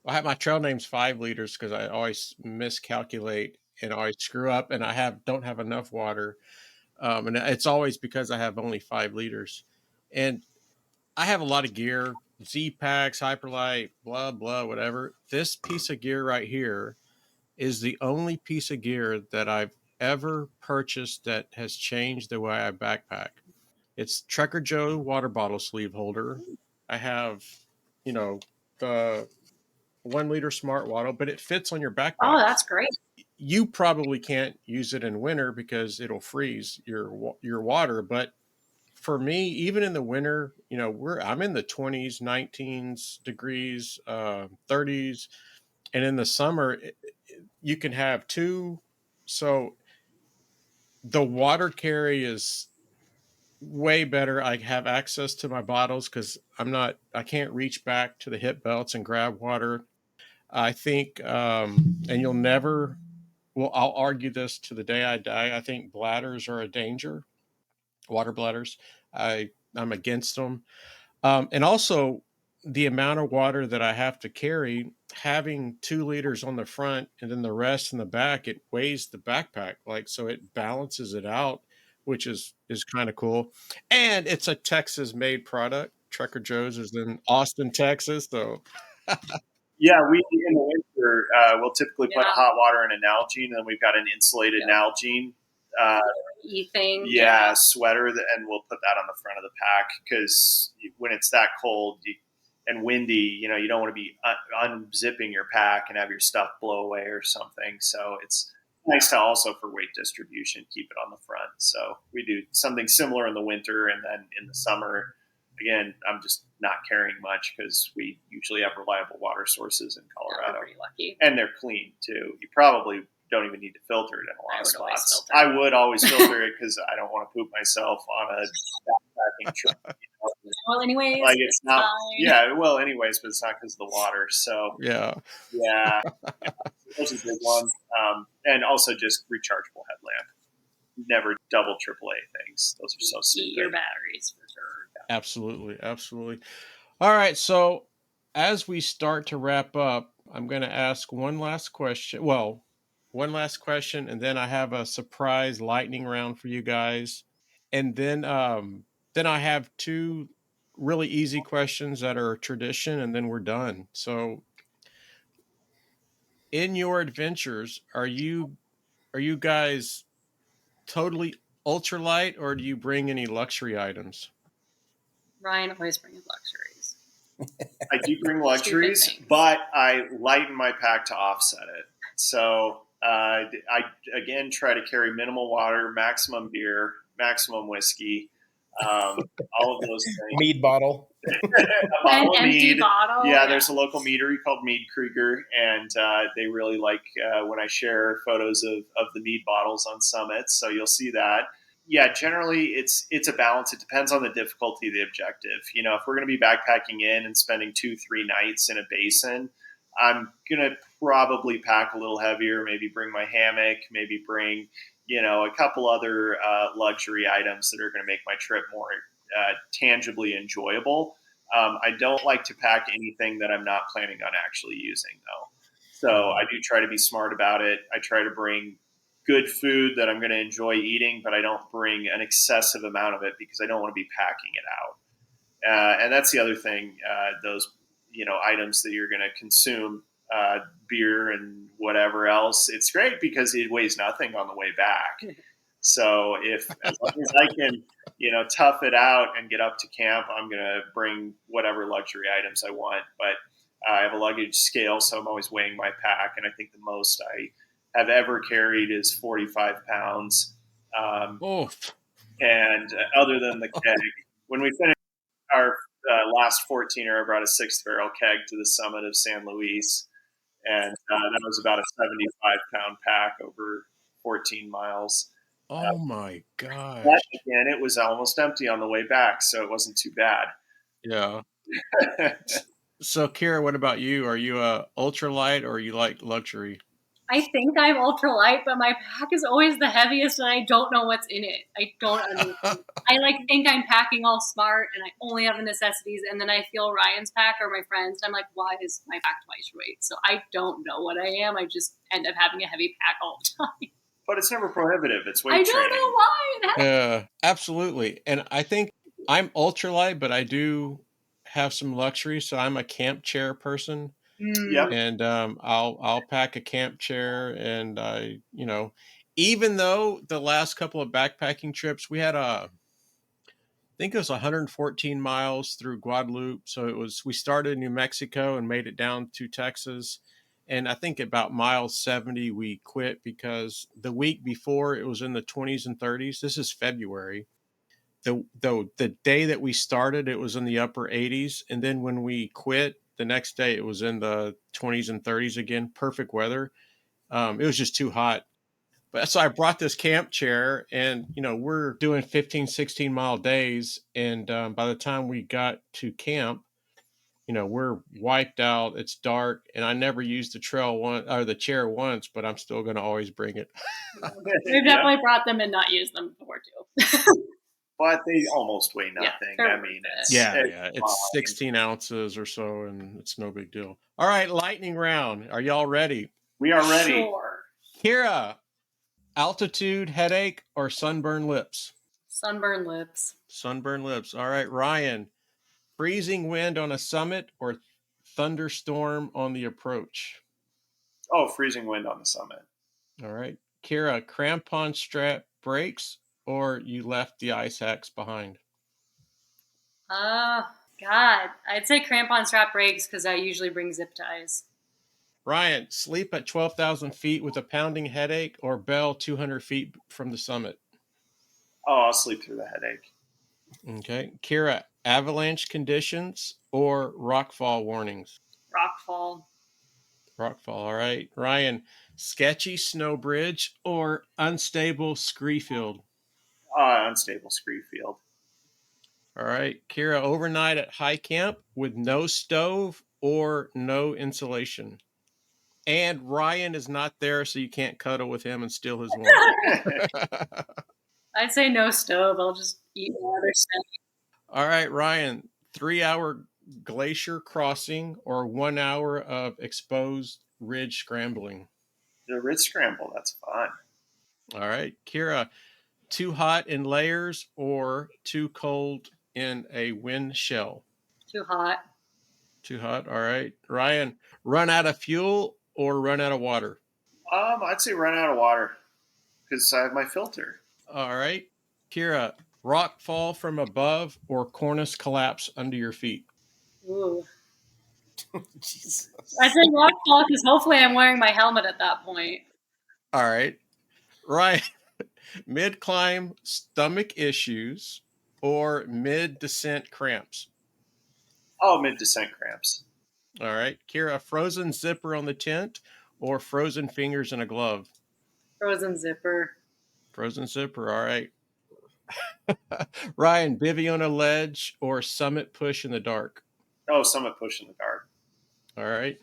I have my trail name's 5 liters because I always miscalculate and always screw up, and don't have enough water. And it's always because I have only 5 liters. And I have a lot of gear, Z packs, Hyperlight, blah, blah, whatever. This piece of gear right here is the only piece of gear that I've ever purchased that has changed the way I backpack. It's Trekker Joe water bottle sleeve holder. I have, the 1 liter smart water, but it fits on your backpack. Oh, that's great. You probably can't use it in winter because it'll freeze your water. But for me, even in the winter, I'm in the 20s, 19s degrees, 30s, and in the summer, you can have 2. So the water carry is way better. I have access to my bottles because I can't reach back to the hip belts and grab water. I think, and you'll never, well, I'll argue this to the day I die. I think bladders are a danger, water bladders. I'm against them. And also, the amount of water that I have to carry, having 2 liters on the front and then the rest in the back, it weighs the backpack, like, so it balances it out, which is kind of cool. And it's a Texas made product. Trekker Joe's is in Austin, Texas. So Yeah, we in the winter we'll typically put hot water in a Nalgene, and then we've got an insulated Nalgene thing. Sweater, and we'll put that on the front of the pack, because when it's that cold and windy, you don't want to be unzipping your pack and have your stuff blow away or something. So it's nice to also, for weight distribution, keep it on the front. So we do something similar in the winter, and then in the summer, again, I'm just not carrying much because we usually have reliable water sources in Colorado. We're pretty lucky. And they're clean too. You probably don't even need to filter it in a lot of would always spots. filter it. I would always filter it because I don't want to poop myself on a backpacking trip. Well, anyways, Like it's not. fine. Yeah, well, anyways, but it's not because of the water. So Yeah. yeah, those are big ones. And also just rechargeable headlamp. Never double AAA things. Those are so Eat your stupid. batteries for sure. Absolutely. Absolutely. All right. So as we start to wrap up, I'm going to ask one last question. Well, one last question, and then I have a surprise lightning round for you guys. And then I have two really easy questions that are a tradition, and then we're done. So in your adventures, are you guys totally ultralight, or do you bring any luxury items? Ryan always brings luxuries. I do bring luxuries, but I lighten my pack to offset it. So I again try to carry minimal water, maximum beer, maximum whiskey, all of those things. Mead bottle. A bottle of empty mead. bottle. Yeah, there's a local meadery called Mead Krieger, and they really like when I share photos of the mead bottles on summits. So you'll see that. Yeah, generally it's a balance. It depends on the difficulty of the objective. If we're going to be backpacking in and spending 2-3 nights in a basin, I'm going to probably pack a little heavier, maybe bring my hammock, maybe bring, a couple other luxury items that are going to make my trip more tangibly enjoyable. I don't like to pack anything that I'm not planning on actually using, though. So I do try to be smart about it. I try to bring good food that I'm going to enjoy eating, but I don't bring an excessive amount of it because I don't want to be packing it out. And that's the other thing, those, items that you're going to consume, beer and whatever else. It's great because it weighs nothing on the way back. So as long as I can, tough it out and get up to camp, I'm going to bring whatever luxury items I want. But I have a luggage scale, so I'm always weighing my pack. And I think the most I have ever carried is 45 pounds. And other than the keg, when we finished our last 14er, I brought a 6-barrel keg to the summit of San Luis. And that was about a 75-pound pack over 14 miles. Oh my gosh. But again, it was almost empty on the way back, so it wasn't too bad. Yeah. So, Kyra, what about you? Are you a ultralight or you like luxury? I think I'm ultralight, but my pack is always the heaviest, and I don't know what's in it. I don't understand. I think I'm packing all smart, and I only have the necessities, and then I feel Ryan's pack or my friends, and I'm like, why is my pack twice your weight? So I don't know what I am. I just end up having a heavy pack all the time. But it's never prohibitive. It's weight I training. don't know why. Yeah, absolutely. And I think I'm ultralight, but I do have some luxury. So I'm a camp chair person. Yep. And I'll pack a camp chair, and even though the last couple of backpacking trips we had I think it was 114 miles through Guadalupe. So we started in New Mexico and made it down to Texas. And I think about mile 70, we quit because the week before it was in the 20s and 30s. This is February. The day that we started, it was in the upper 80s. And then when we quit, the next day it was in the 20s and 30s again. Perfect weather. It was just too hot. But so I brought this camp chair, and we're doing 15, 16-mile days. And by the time we got to camp, we're wiped out. It's dark, and I never used the chair once, but I'm still going to always bring it. We've definitely brought them and not used them before too. But they almost weigh nothing. Yeah, I mean, it's 16 ounces or so, and it's no big deal. All right, lightning round. Are y'all ready? We are ready. Sure. Kyra, altitude, headache, or sunburned lips? Sunburned lips. Sunburned lips. All right, Ryan, freezing wind on a summit or thunderstorm on the approach? Oh, freezing wind on the summit. All right. Kyra, crampon strap breaks or you left the ice axe behind? God. I'd say crampon strap breaks because I usually bring zip ties. Ryan, sleep at 12,000 feet with a pounding headache or bell 200 feet from the summit? Oh, I'll sleep through the headache. Okay. Kyra, avalanche conditions or rockfall warnings? Rockfall. Rockfall. All right. Ryan, sketchy snow bridge or unstable scree field? Unstable scree field. All right. Kyra, overnight at high camp with no stove or no insulation. And Ryan is not there, so you can't cuddle with him and steal his warmth. I'd say no stove. I'll just eat other stuff. All right, Ryan, 3 hour glacier crossing or 1 hour of exposed ridge scrambling? The ridge scramble, that's fun. All right. Kyra, too hot in layers or too cold in a wind shell? Too hot. Too hot. All right. Ryan, run out of fuel or run out of water? I'd say run out of water because I have my filter. All right. Kyra, rock fall from above or cornice collapse under your feet? Ooh. Jesus. I'd say rock fall because hopefully I'm wearing my helmet at that point. All right. Ryan, mid climb stomach issues or mid descent cramps? Oh, mid descent cramps. All right. Kyra, frozen zipper on the tent or frozen fingers in a glove? Frozen zipper. Frozen zipper. All right. Ryan, bivy on a ledge or summit push in the dark? Oh, summit push in the dark. All right.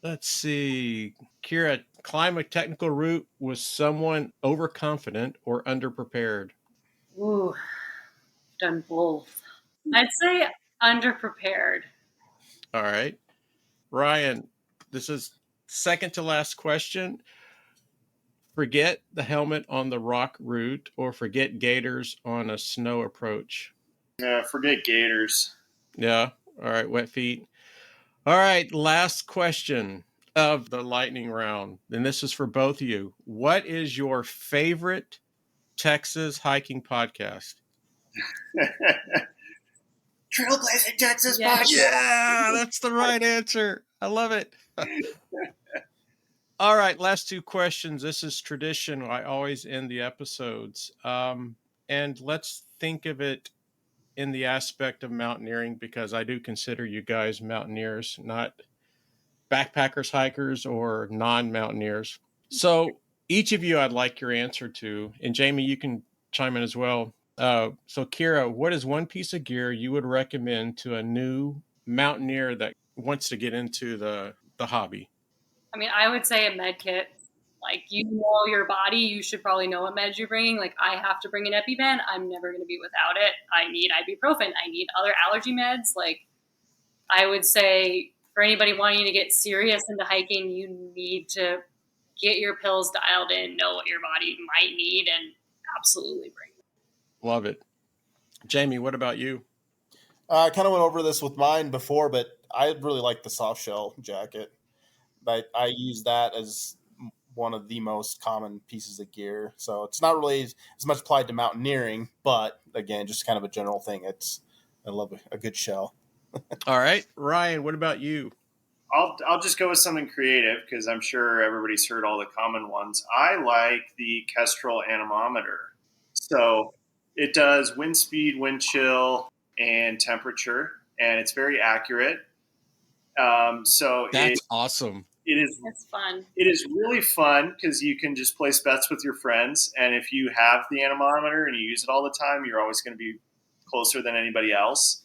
Let's see. Kyra, climb a technical route with someone overconfident or underprepared? Ooh, done both. I'd say underprepared. All right. Ryan, this is second to last question. Forget the helmet on the rock route or forget gators on a snow approach? Forget gators. Yeah. All right. Wet feet. All right. Last question of the lightning round. And this is for both of you. What is your favorite Texas hiking podcast? Trailblazing Texas Yeah. podcast. Yeah, that's the right answer. I love it. All right, last two questions. This is tradition. I always end the episodes. And let's think of it in the aspect of mountaineering because I do consider you guys mountaineers, not backpackers, hikers, or non mountaineers. So each of you, I'd like your answer to, and Jamie, you can chime in as well. So Kyra, what is one piece of gear you would recommend to a new mountaineer that wants to get into the hobby? I mean, I would say a med kit. Like, you know your body, you should probably know what meds you're bringing. Like, I have to bring an EpiPen. I'm never going to be without it. I need ibuprofen. I need other allergy meds. Like, I would say for anybody wanting to get serious into hiking, you need to get your pills dialed in, know what your body might need, and absolutely bring them. Love it. Jamie, what about you? I kind of went over this with mine before, but I really like the soft shell jacket. I use that as one of the most common pieces of gear. So it's not really as much applied to mountaineering, but again, just kind of a general thing. I love a good shell. All right. Ryan, what about you? I'll just go with something creative because I'm sure everybody's heard all the common ones. I like the Kestrel anemometer. So it does wind speed, wind chill, and temperature, and it's very accurate. So That's awesome. It's fun. It is really fun because you can just place bets with your friends, and if you have the anemometer and you use it all the time, you're always going to be closer than anybody else.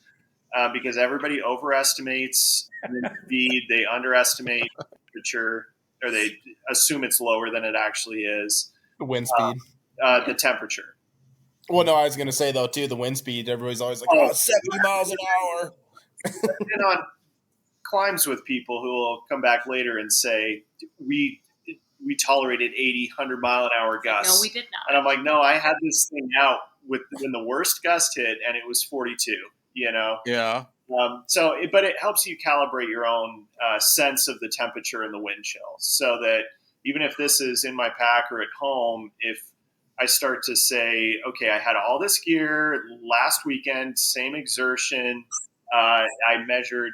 Because everybody overestimates wind speed, they underestimate temperature, or they assume it's lower than it actually is. The wind speed. The temperature. Well, no, I was going to say, though, too, the wind speed. Everybody's always like, 70 miles an hour. I've been on climbs with people who will come back later and say, we tolerated 80, 100-mile-an-hour gusts. No, we did not. And I'm like, no, I had this thing out when the worst gust hit, and it was 42. Yeah. But it helps you calibrate your own sense of the temperature and the wind chill, so that even if this is in my pack or at home, if I start to say, okay, I had all this gear last weekend, same exertion, I measured,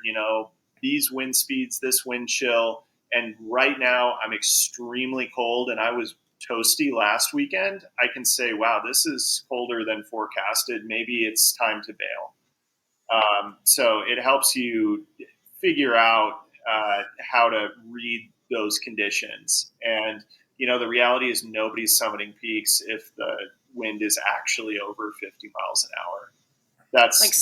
these wind speeds, this wind chill, and right now I'm extremely cold and I was toasty last weekend, I can say, wow, this is colder than forecasted. Maybe it's time to bail. So it helps you figure out how to read those conditions. And, the reality is nobody's summiting peaks if the wind is actually over 50 miles an hour. That's like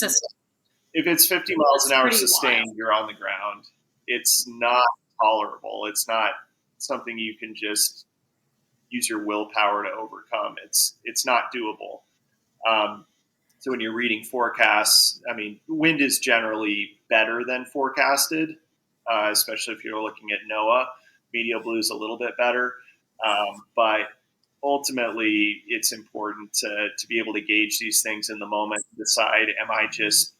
if it's 50 miles an hour sustained, wild. You're on the ground. It's not tolerable. It's not something you can just use your willpower to overcome. It's not doable. So when you're reading forecasts, wind is generally better than forecasted, especially if you're looking at NOAA. Media blue is a little bit better, but ultimately it's important to be able to gauge these things in the moment and decide, am I just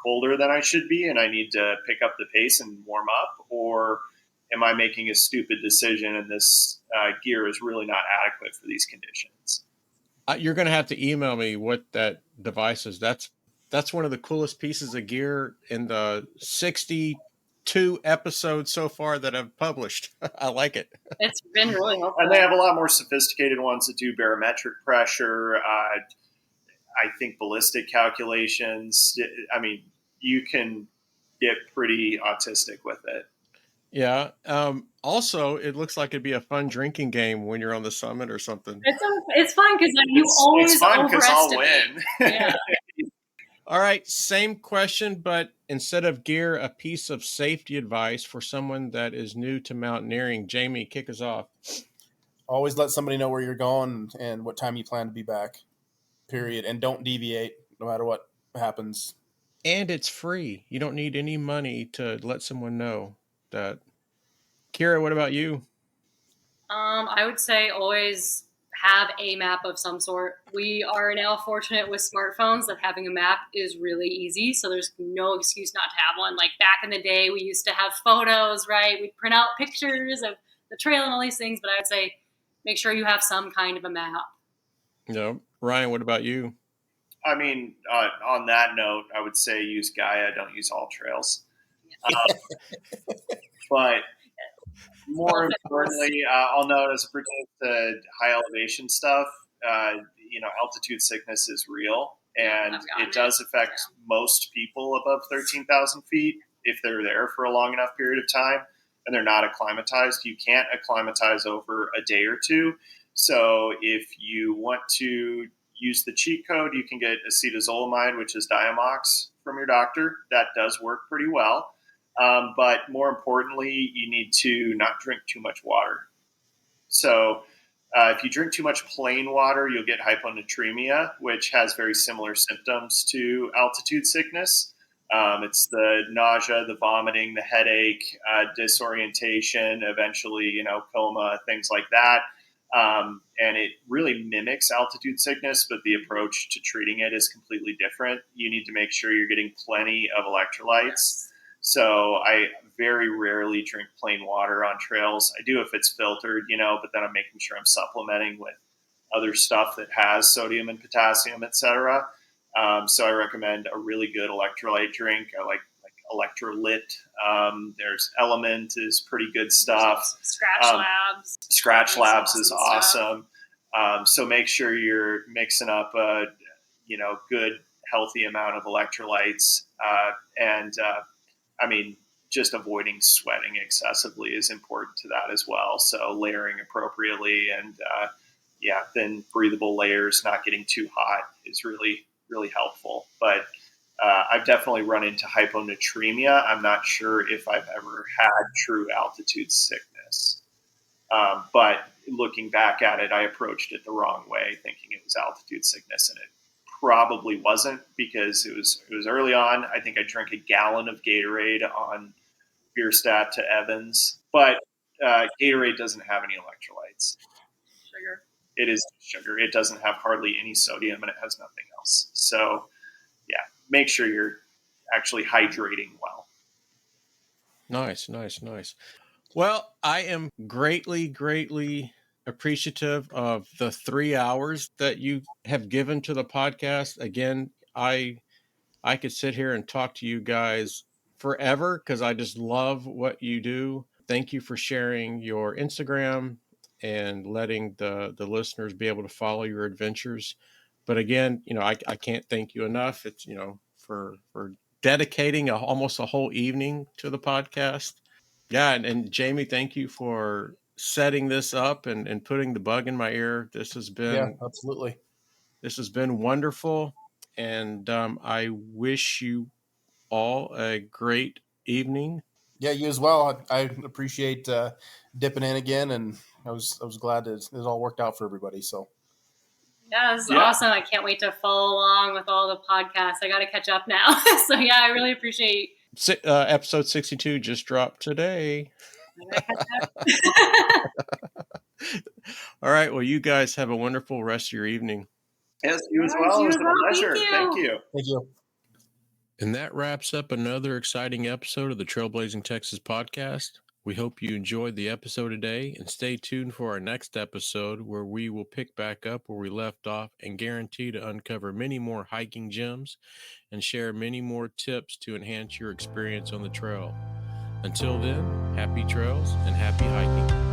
colder than I should be and I need to pick up the pace and warm up, or am I making a stupid decision and this gear is really not adequate for these conditions? You're going to have to email me what that device is. That's one of the coolest pieces of gear in the 62 episodes so far that I've published. I like it. It's been really helpful. And they have a lot more sophisticated ones that do barometric pressure. I think ballistic calculations. You can get pretty autistic with it. Yeah. Also, it looks like it'd be a fun drinking game when you're on the summit or something. It's fun because always I'll win. Yeah. All right. Same question, but instead of gear, a piece of safety advice for someone that is new to mountaineering. Jamie, kick us off. Always let somebody know where you're going and what time you plan to be back, period. And don't deviate no matter what happens. And it's free. You don't need any money to let someone know that. Kyra, what about you? I would say always have a map of some sort. We are now fortunate with smartphones that having a map is really easy, so there's no excuse not to have one. Like back in the day, we used to have photos, right? We'd print out pictures of the trail and all these things, but I would say make sure you have some kind of a map. No. Ryan, what about you? On that note, I would say use Gaia. Don't use All Trails. But more importantly, I'll note as it pertains to high elevation stuff, altitude sickness is real, and it does affect most people above 13,000 feet if they're there for a long enough period of time and they're not acclimatized. You can't acclimatize over a day or two. So if you want to use the cheat code, you can get acetazolamide, which is Diamox, from your doctor. That does work pretty well. But more importantly, you need to not drink too much water. So if you drink too much plain water, you'll get hyponatremia, which has very similar symptoms to altitude sickness. It's the nausea, the vomiting, the headache, disorientation, eventually, coma, things like that. And it really mimics altitude sickness, but the approach to treating it is completely different. You need to make sure you're getting plenty of electrolytes. So I very rarely drink plain water on trails. I do if it's filtered, but then I'm making sure I'm supplementing with other stuff that has sodium and potassium, etc. So I recommend a really good electrolyte drink. I like Electrolyte. There's Element is pretty good stuff. Scratch Labs is awesome. So make sure you're mixing up a good healthy amount of electrolytes and just avoiding sweating excessively is important to that as well. So layering appropriately and thin breathable layers, not getting too hot is really, really helpful. But I've definitely run into hyponatremia. I'm not sure if I've ever had true altitude sickness. But looking back at it, I approached it the wrong way, thinking it was altitude sickness, and it probably wasn't because it was early on. I think I drank a gallon of Gatorade on Bierstadt to Evans, but Gatorade doesn't have any electrolytes. Sugar. It is sugar. It doesn't have hardly any sodium, and it has nothing else. So, make sure you're actually hydrating well. Nice. Well, I am greatly appreciative of the 3 hours that you have given to the podcast. Again, I could sit here and talk to you guys forever because I just love what you do. Thank you for sharing your Instagram and letting the listeners be able to follow your adventures. But again, I can't thank you enough. It's, for dedicating almost a whole evening to the podcast. Yeah, and Jamie, thank you for setting this up and putting the bug in my ear. This has Yeah, been absolutely. wonderful, and I wish you all a great evening. Yeah, you as well. I appreciate dipping in again, and I was glad that it all worked out for everybody. So Yeah, this is Yeah. awesome. I can't wait to follow along with all the podcasts. I got to catch up now. So yeah, I really appreciate. Episode 62 just dropped today. I gotta catch up. All right. Well, you guys have a wonderful rest of your evening. Yes, you as All right, well. you It was as a well. pleasure. Thank you. thank you. And that wraps up another exciting episode of the Trailblazing Texas podcast. We hope you enjoyed the episode today, and stay tuned for our next episode where we will pick back up where we left off and guarantee to uncover many more hiking gems and share many more tips to enhance your experience on the trail. Until then, happy trails and happy hiking.